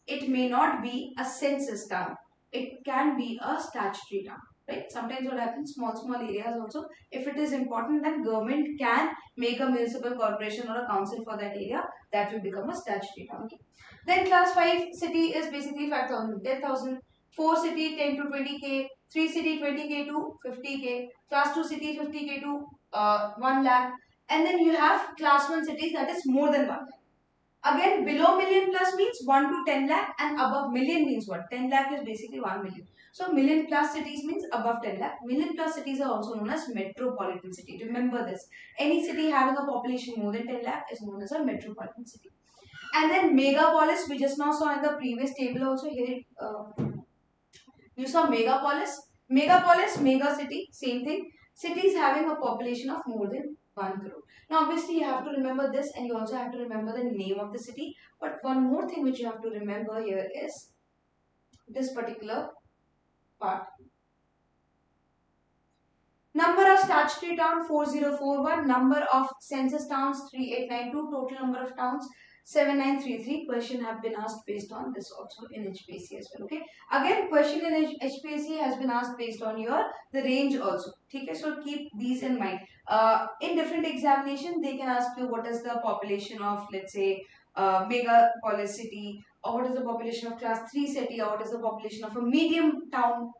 it may not be a census town. It can be a statutory town, right? Sometimes what happens, small areas also, if it is important, then government can make a municipal corporation or a council for that area, that will become a statutory town. Okay. Then class 5 city is basically 5,000, 10,000. 4 city 10 to 20k, 3 city 20k to 50k, class 2 city 50k to 1 lakh, and then you have class 1 cities that is more than 1 lakh. Again, below million plus means 1 to 10 lakh and above million means what? 10 lakh is basically 1 million. So, million plus cities means above 10 lakh. Million plus cities are also known as metropolitan city. Remember this. Any city having a population more than 10 lakh is known as a metropolitan city. And then megapolis, we just now saw in the previous table also here. You saw megapolis. Megapolis, mega city, same thing. Cities having a population of more than 1 crore. Now, obviously, you have to remember this and you also have to remember the name of the city. But one more thing which you have to remember here is this particular part. Number of statutory towns 4041, number of census towns 3892, total number of towns 7933. Question have been asked based on this also in HPSC as well. Okay. Again, question in HPSC has been asked based on your the range also. Okay. So keep these in mind. In different examination, they can ask you what is the population of, let's say, megapolis city, or what is the population of class 3 city, or what is the population of a medium town,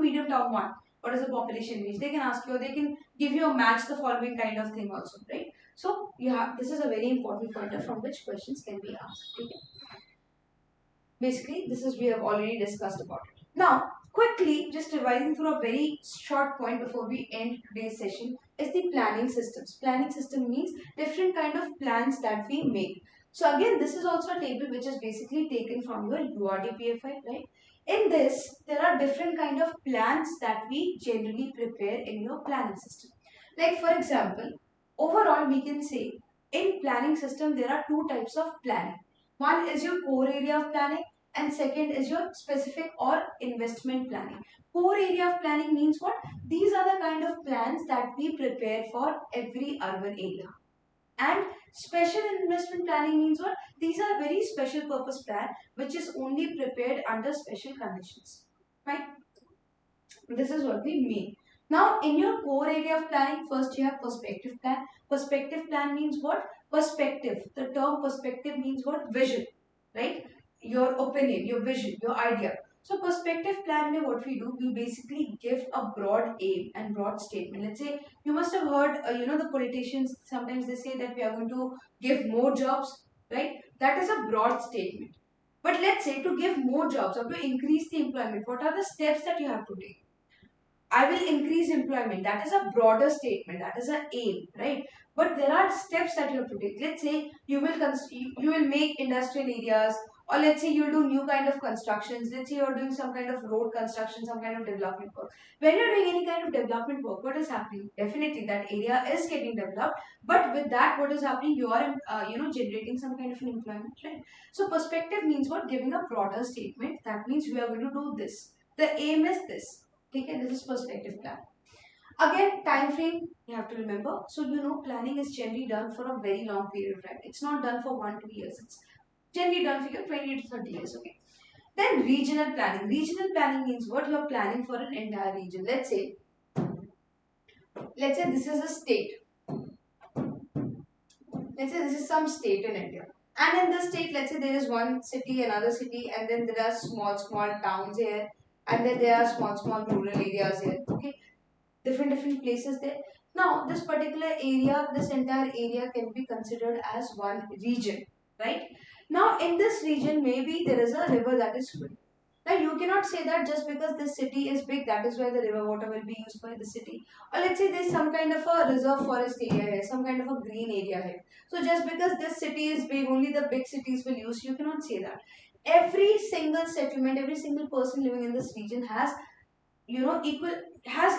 medium town 1. What is the population range? They can ask you, or they can give you a match the following kind of thing also, right? So you have, this is a very important pointer from which questions can be asked. Okay. Basically, this is we have already discussed about it. Now, quickly, just revising through a very short point before we end today's session is the planning systems. Planning system means different kind of plans that we make. So again, this is also a table which is basically taken from your URDPFI, right? In this, there are different kind of plans that we generally prepare in your planning system. Like for example, overall we can say in planning system there are two types of planning. One is your core area of planning and second is your specific or investment planning. Core area of planning means what? These are the kind of plans that we prepare for every urban area. And special investment planning means what? These are very special purpose plan which is only prepared under special conditions. Right? This is what we mean. Now, in your core area of planning, first you have perspective plan. Perspective plan means what? Perspective. The term perspective means what? Vision. Right? Your opinion, your vision, your idea. So perspective plan में what we do, we basically give a broad aim and broad statement. Let's say you must have heard, the politicians sometimes they say that we are going to give more jobs, right? That is a broad statement. But let's say to give more jobs or to increase the employment, what are the steps that you have to take? I will increase employment. That is a broader statement. That is an aim, right? But there are steps that you have to take. Let's say you will make industrial areas, or let's say you'll do new kind of constructions. Let's say you're doing some kind of road construction, some kind of development work. When you're doing any kind of development work, what is happening? Definitely, that area is getting developed. But with that, what is happening? You are, generating some kind of an employment, right? So perspective means what? Giving a broader statement. That means we are going to do this. The aim is this. Okay, this is perspective plan. Again, time frame you have to remember. So planning is generally done for a very long period of time. It's not done for 1 2 years. It's generally done for your 20 to 30 years. Okay. Then regional planning. Regional planning means what you are planning for an entire region. Let's say this is a state. Let's say this is some state in India. And in this state, let's say there is one city, another city, and then there are small towns here, and then there are small rural areas here. Okay, different places there. Now this particular area, this entire area can be considered as one region, right? Now in this region maybe there is a river that is flowing. Now you cannot say that just because this city is big, that is why the river water will be used by the city. Or let's say there's some kind of a reserve forest area here, some kind of a green area here. So just because this city is big, only the big cities will use, you cannot say that. Every single settlement, every single person living in this region has equal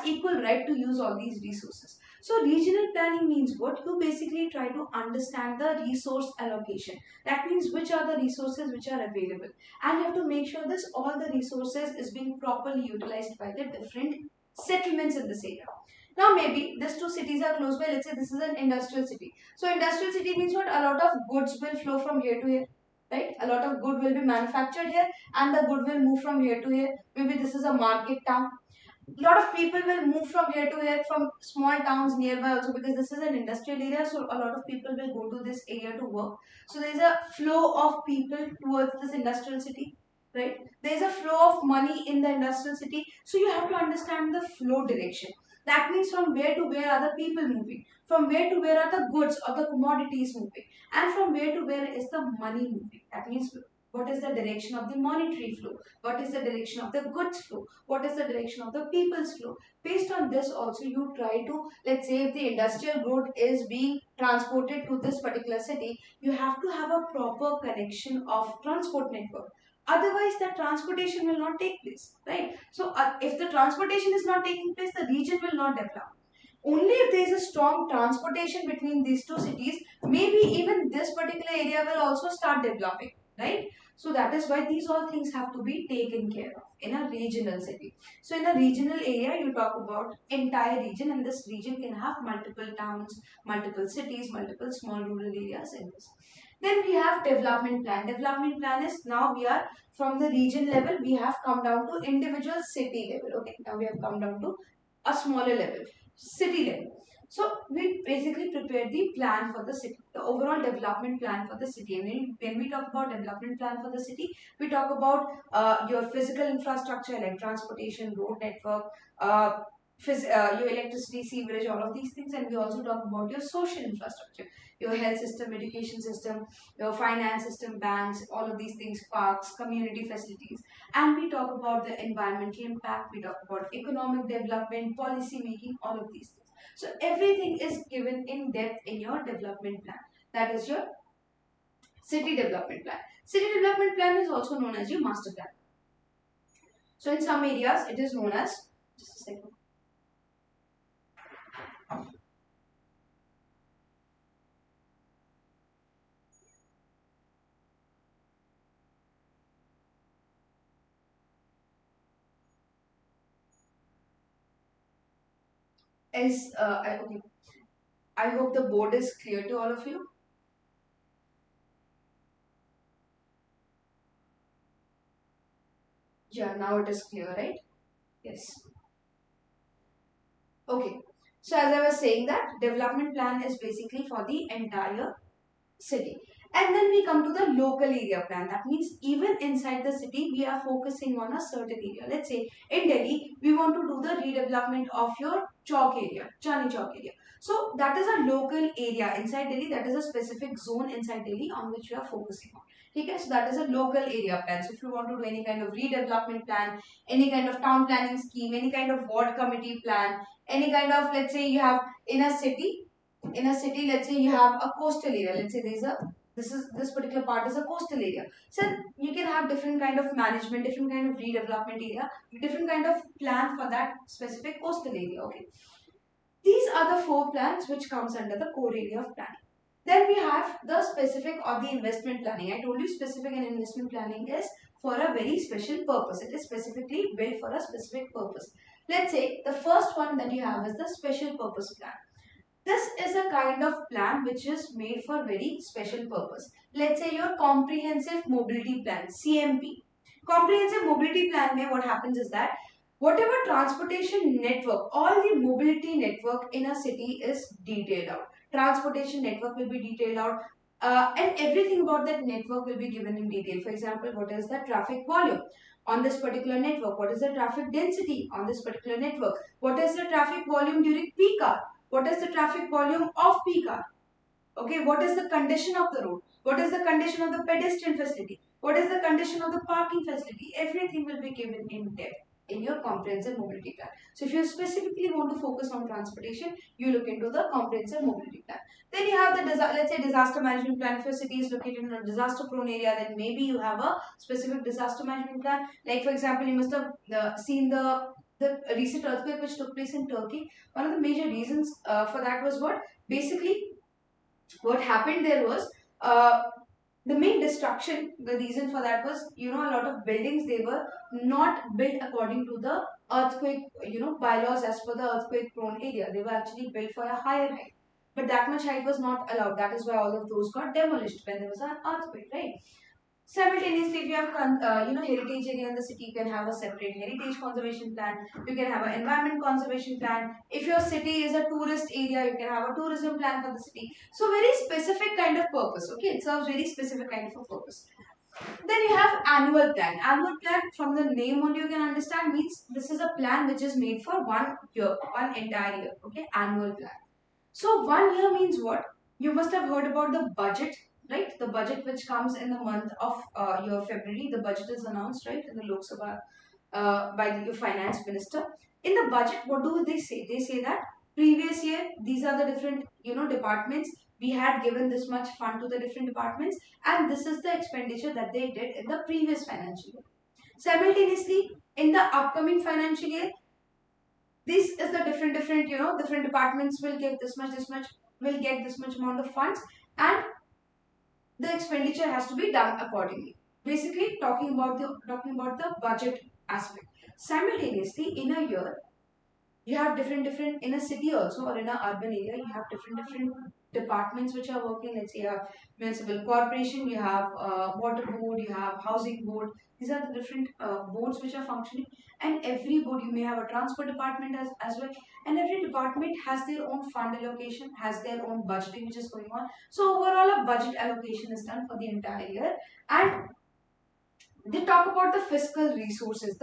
equal right to use all these resources. So regional planning means what? You basically try to understand the resource allocation. That means which are the resources which are available, and you have to make sure this all the resources is being properly utilized by the different settlements in this area. Now maybe these two cities are close by. Let's say this is an industrial city. So industrial city means what? A lot of goods will flow from here to here, right? A lot of good will be manufactured here, and the good will move from here to here. Maybe this is a market town. A lot of people will move from here to here from small towns nearby also, because this is an industrial area. So a lot of people will go to this area to work. So there is a flow of people towards this industrial city, right? There is a flow of money in the industrial city. So you have to understand the flow direction. That means from where to where are the people moving, from where to where are the goods or the commodities moving, and from where to where is the money moving. That means what is the direction of the monetary flow, what is the direction of the goods flow, what is the direction of the people's flow. Based on this also you try to, let's say if the industrial good is being transported to this particular city, you have to have a proper connection of transport network. Otherwise the transportation will not take place, right? So if the transportation is not taking place, the region will not develop. Only if there is a strong transportation between these two cities, maybe even this particular area will also start developing, right? So that is why these all things have to be taken care of in a regional city. So in a regional area, you talk about entire region, and this region can have multiple towns, multiple cities, multiple small rural areas in this. Then we have development plan. Development plan is, now we are from the region level, we have come down to individual city level. Okay, now we have come down to a smaller level, city level. So we basically prepare the plan for the city, the overall development plan for the city. And when we talk about development plan for the city, we talk about your physical infrastructure like transportation, road network, your electricity, sewerage, all of these things. And we also talk about your social infrastructure, your health system, education system, your finance system, banks, all of these things, parks, community facilities. And we talk about the environmental impact, we talk about economic development, policy making, all of these things. So everything is given in depth in your development plan. That is your city development plan. City development plan is also known as your master plan. So in some areas it is known as, just a second. Okay. I hope the board is clear to all of you. Yeah, now it is clear, right? Yes. Okay. So as I was saying that development plan is basically for the entire city. And then we come to the local area plan. That means even inside the city, we are focusing on a certain area. Let's say in Delhi, we want to do the redevelopment of your Chowk area, Chani Chowk area. So that is a local area inside Delhi. That is a specific zone inside Delhi on which we are focusing on. Okay, so that is a local area plan. So if you want to do any kind of redevelopment plan, any kind of town planning scheme, any kind of ward committee plan, any kind of, let's say you have in a city, let's say you have a coastal area. Let's say there's a this particular part is a coastal area. So you can have different kind of management, different kind of redevelopment area, different kind of plan for that specific coastal area. Okay, these are the four plans which comes under the core area of planning. Then we have the specific or the investment planning. I told you specific and investment planning is for a very special purpose. It is specifically built for a specific purpose. Let's say the first one that you have is the special purpose plan. This is a kind of plan which is made for very special purpose. Let's say your comprehensive mobility plan, CMP. Comprehensive mobility plan mein what happens is that whatever transportation network, all the mobility network in a city is detailed out. Transportation network will be detailed out, and everything about that network will be given in detail. For example, what is the traffic volume on this particular network? What is the traffic density on this particular network? What is the traffic volume during peak hour? What is the traffic volume of peak hour? Okay, what is the condition of the road? What is the condition of the pedestrian facility? What is the condition of the parking facility? Everything will be given in depth in your comprehensive mobility plan. So if you specifically want to focus on transportation, you look into the comprehensive mobility plan. Then you have the let's say disaster management plan. If your city is located in a disaster prone area, then maybe you have a specific disaster management plan. Like for example, you must have seen the recent earthquake which took place in Turkey. One of the major reasons for that was what? Basically, what happened there was the main destruction, the reason for that was, a lot of buildings, they were not built according to the earthquake, bylaws as per the earthquake prone area. They were actually built for a higher height. But that much height was not allowed. That is why all of those got demolished when there was an earthquake, right? Simultaneously, if you have heritage area in the city, you can have a separate heritage conservation plan. You can have an environment conservation plan. If your city is a tourist area, you can have a tourism plan for the city. So very specific kind of purpose. Okay, it serves very specific kind of a purpose. Then you have annual plan. Annual plan, from the name only you can understand, means this is a plan which is made for 1 year, one entire year. Okay, annual plan. So 1 year means what? You must have heard about the budget, right? The budget which comes in the month of your February. The budget is announced, right, in the Lok Sabha by the finance minister. In the budget, what do they say? They say that previous year, these are the different, departments. We had given this much fund to the different departments, and this is the expenditure that they did in the previous financial year. Simultaneously, in the upcoming financial year, this is the different departments will give this much, will get this much amount of funds, and the expenditure has to be done accordingly. Basically, talking about the budget aspect. Simultaneously, in a year, you have different in a city also, or in an urban area, you have different departments which are working. Let's say you have municipal corporation, you have water board, you have housing board. These are the different boards which are functioning, and every board, you may have a transport department as well, and every department has their own fund allocation, has their own budgeting which is going on. So overall, a budget allocation is done for the entire year, and they talk about the fiscal resources,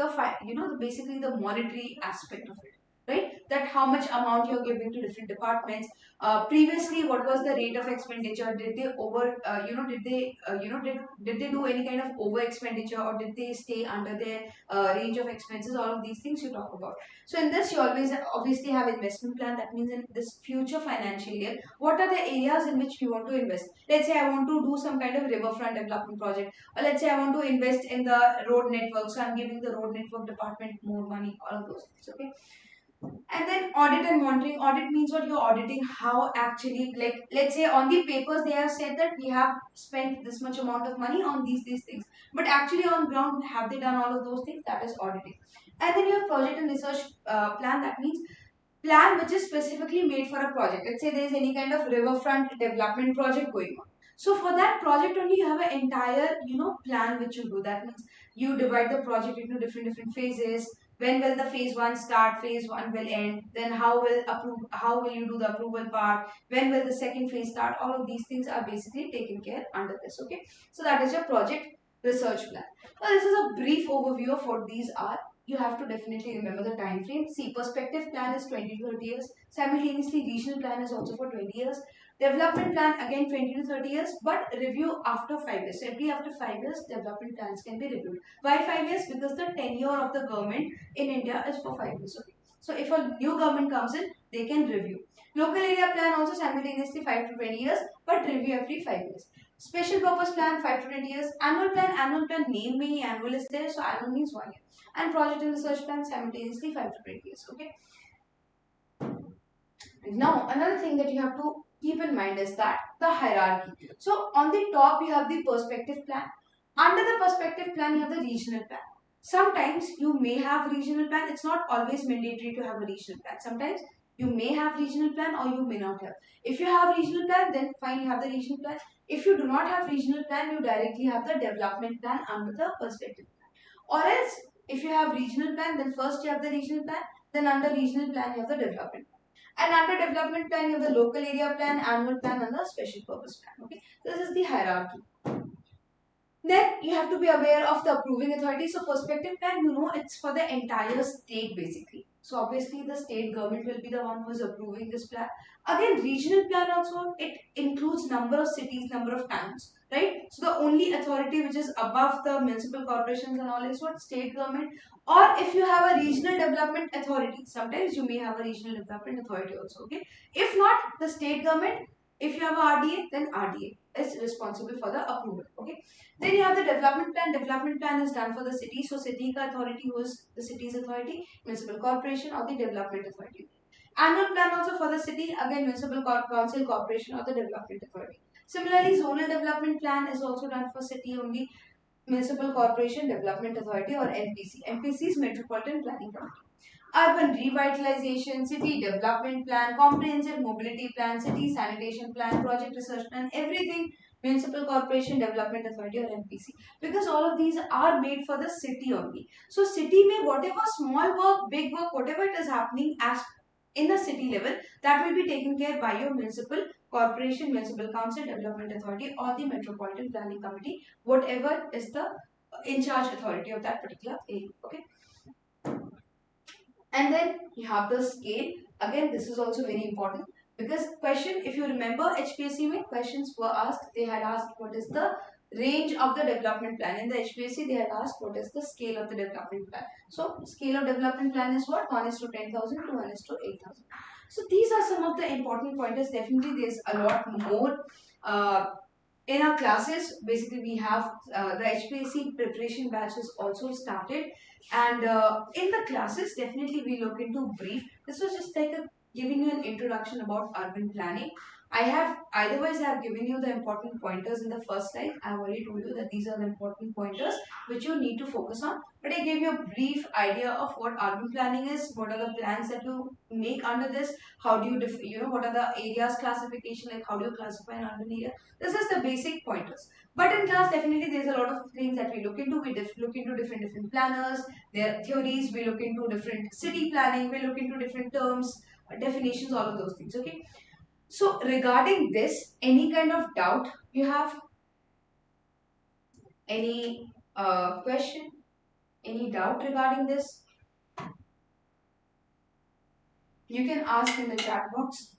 basically the monetary aspect of it, right? That how much amount you're giving to different departments. Previously, what was the rate of expenditure? Did they did they do any kind of over expenditure, or did they stay under their range of expenses? All of these things you talk about. So in this, you always obviously have investment plan. That means in this future financial year, what are the areas in which you want to invest? Let's say I want to do some kind of riverfront development project, or let's say I want to invest in the road network, so I'm giving the road network department more money, all of those things. Okay. And then audit and monitoring. Audit means what? You're auditing how actually, like, let's say on the papers they have said that we have spent this much amount of money on these things, but actually on ground, have they done all of those things? That is auditing. And then you have project and research plan. That means plan which is specifically made for a project. Let's say there is any kind of riverfront development project going on. So for that project only, you have an entire plan which you do. That means you divide the project into different phases. When will the phase 1 start, phase 1 will end, then how will you do the approval part, when will the second phase start, all of these things are basically taken care under this. Okay, so that is your project research plan. Now this is a brief overview of what these are. You have to definitely remember the time frame. See, perspective plan is 20 to 30 years. Simultaneously, regional plan is also for 20 years. Development plan again 20 to 30 years, but review after 5 years. So every after 5 years, development plans can be reviewed. Why 5 years? Because the tenure of the government in India is for 5 years. Okay. So if a new government comes in, they can review. Local area plan also simultaneously 5 to 20 years, but review every 5 years. Special purpose plan 5 to 20 years. Annual plan name में ही annual is there, so annual means 1 year. And project and research plan simultaneously 5 to 20 years. Okay. Now, another thing that you have to keep in mind is that the hierarchy. So, on the top, you have the perspective plan. Under the perspective plan, you have the regional plan. Sometimes you may have regional plan. It's not always mandatory to have a regional plan. Sometimes you may have regional plan or you may not have. If you have regional plan, then fine, you have the regional plan. If you do not have regional plan, you directly have the development plan under the perspective plan. Or else, if you have regional plan, then first you have the regional plan, then under regional plan, you have the development plan. And under development plan, you have the local area plan, annual plan, and the special purpose plan. Okay, this is the hierarchy. Then you have to be aware of the approving authority. So perspective plan, you know, it's for the entire state basically. So obviously the state government will be the one who is approving this plan. Again, regional plan also, it includes number of cities, number of towns, right? So the only authority which is above the municipal corporations and all is what? State government. Or if you have a regional development authority, sometimes you may have a regional development authority also, okay? If not, the state government, if you have a RDA, then RDA is responsible for the approval, okay? Then you have the development plan. Development plan is done for the city. So city ka authority was the city's authority, municipal corporation or the development authority. Annual plan also for the city, again municipal council, corporation or the development authority. Similarly, zonal development plan is also done for city only, municipal corporation, development authority or MPC. MPC is Metropolitan Planning Committee. Urban revitalization, city development plan, comprehensive mobility plan, city sanitation plan, project research plan, everything municipal corporation, development authority or MPC, because all of these are made for the city only. So city may whatever small work, big work, whatever it is happening as in the city level, that will be taken care by your municipal corporation, municipal council, development authority or the metropolitan planning committee, whatever is the in charge authority of that particular area. Okay. And then you have the scale. Again, this is also very important because question, if you remember HPSC में questions were asked, they had asked what is the range of the development plan. In the HPSC, they had asked what is the scale of the development plan. So, scale of development plan is what? 1 is to 10,000 to 1 is to 8,000. So, these are some of the important pointers. Definitely, there's a lot more. In our classes, basically we have the HPSC preparation batch is also started, and in the classes definitely we look into brief. This was just like giving you an introduction about urban planning. Otherwise I have given you the important pointers in the first slide. I have already told you that these are the important pointers which you need to focus on, but I gave you a brief idea of what urban planning is, what are the plans that you make under this, how do you what are the areas classification, like how do you classify an urban area. This is the basic pointers. But in class, definitely there's a lot of things that we look into. We look into different planners, their theories. We look into different city planning. We look into different terms, definitions, all of those things. Okay. So regarding this, any kind of doubt you have? Any question? Any doubt regarding this? You can ask in the chat box.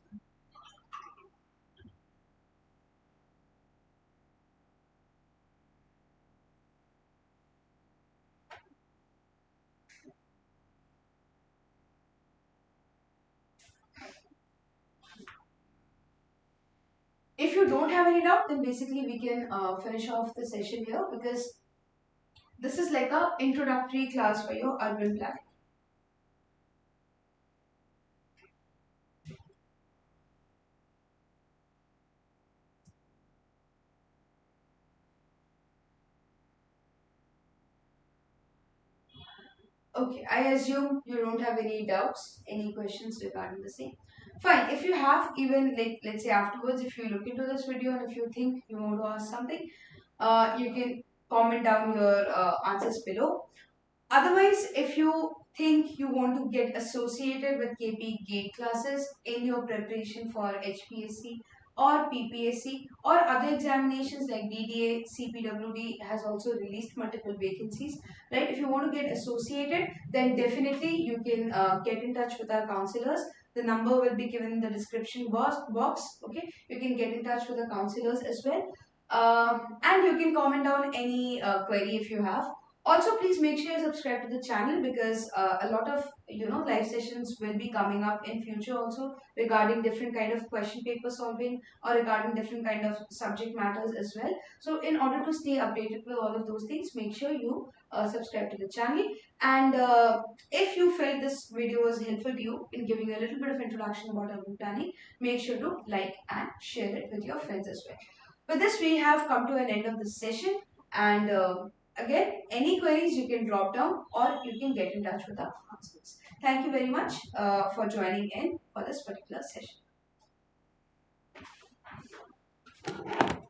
If you don't have any doubt, then basically we can finish off the session here, because this is like a introductory class for your urban planning. Okay, I assume you don't have any doubts, any questions regarding the same. Fine, if you have, even like let's say afterwards, if you look into this video and if you think you want to ask something, you can comment down your answers below. Otherwise, if you think you want to get associated with KP GATE classes in your preparation for HPSC or PPSC or other examinations like DDA, CPWD has also released multiple vacancies, right? If you want to get associated, then definitely you can get in touch with our counselors. The number will be given in the description box. Okay, you can get in touch with the counselors as well. And you can comment down any query if you have. Also, please make sure you subscribe to the channel because a lot of live sessions will be coming up in future also regarding different kind of question paper solving or regarding different kind of subject matters as well. So in order to stay updated with all of those things, make sure you subscribe to the channel. And if you felt this video was helpful to you in giving you a little bit of introduction about urban planning, make sure to like and share it with your friends as well. With this, we have come to an end of this session, and again, any queries you can drop down or you can get in touch with our counselors. Thank you very much for joining in for this particular session.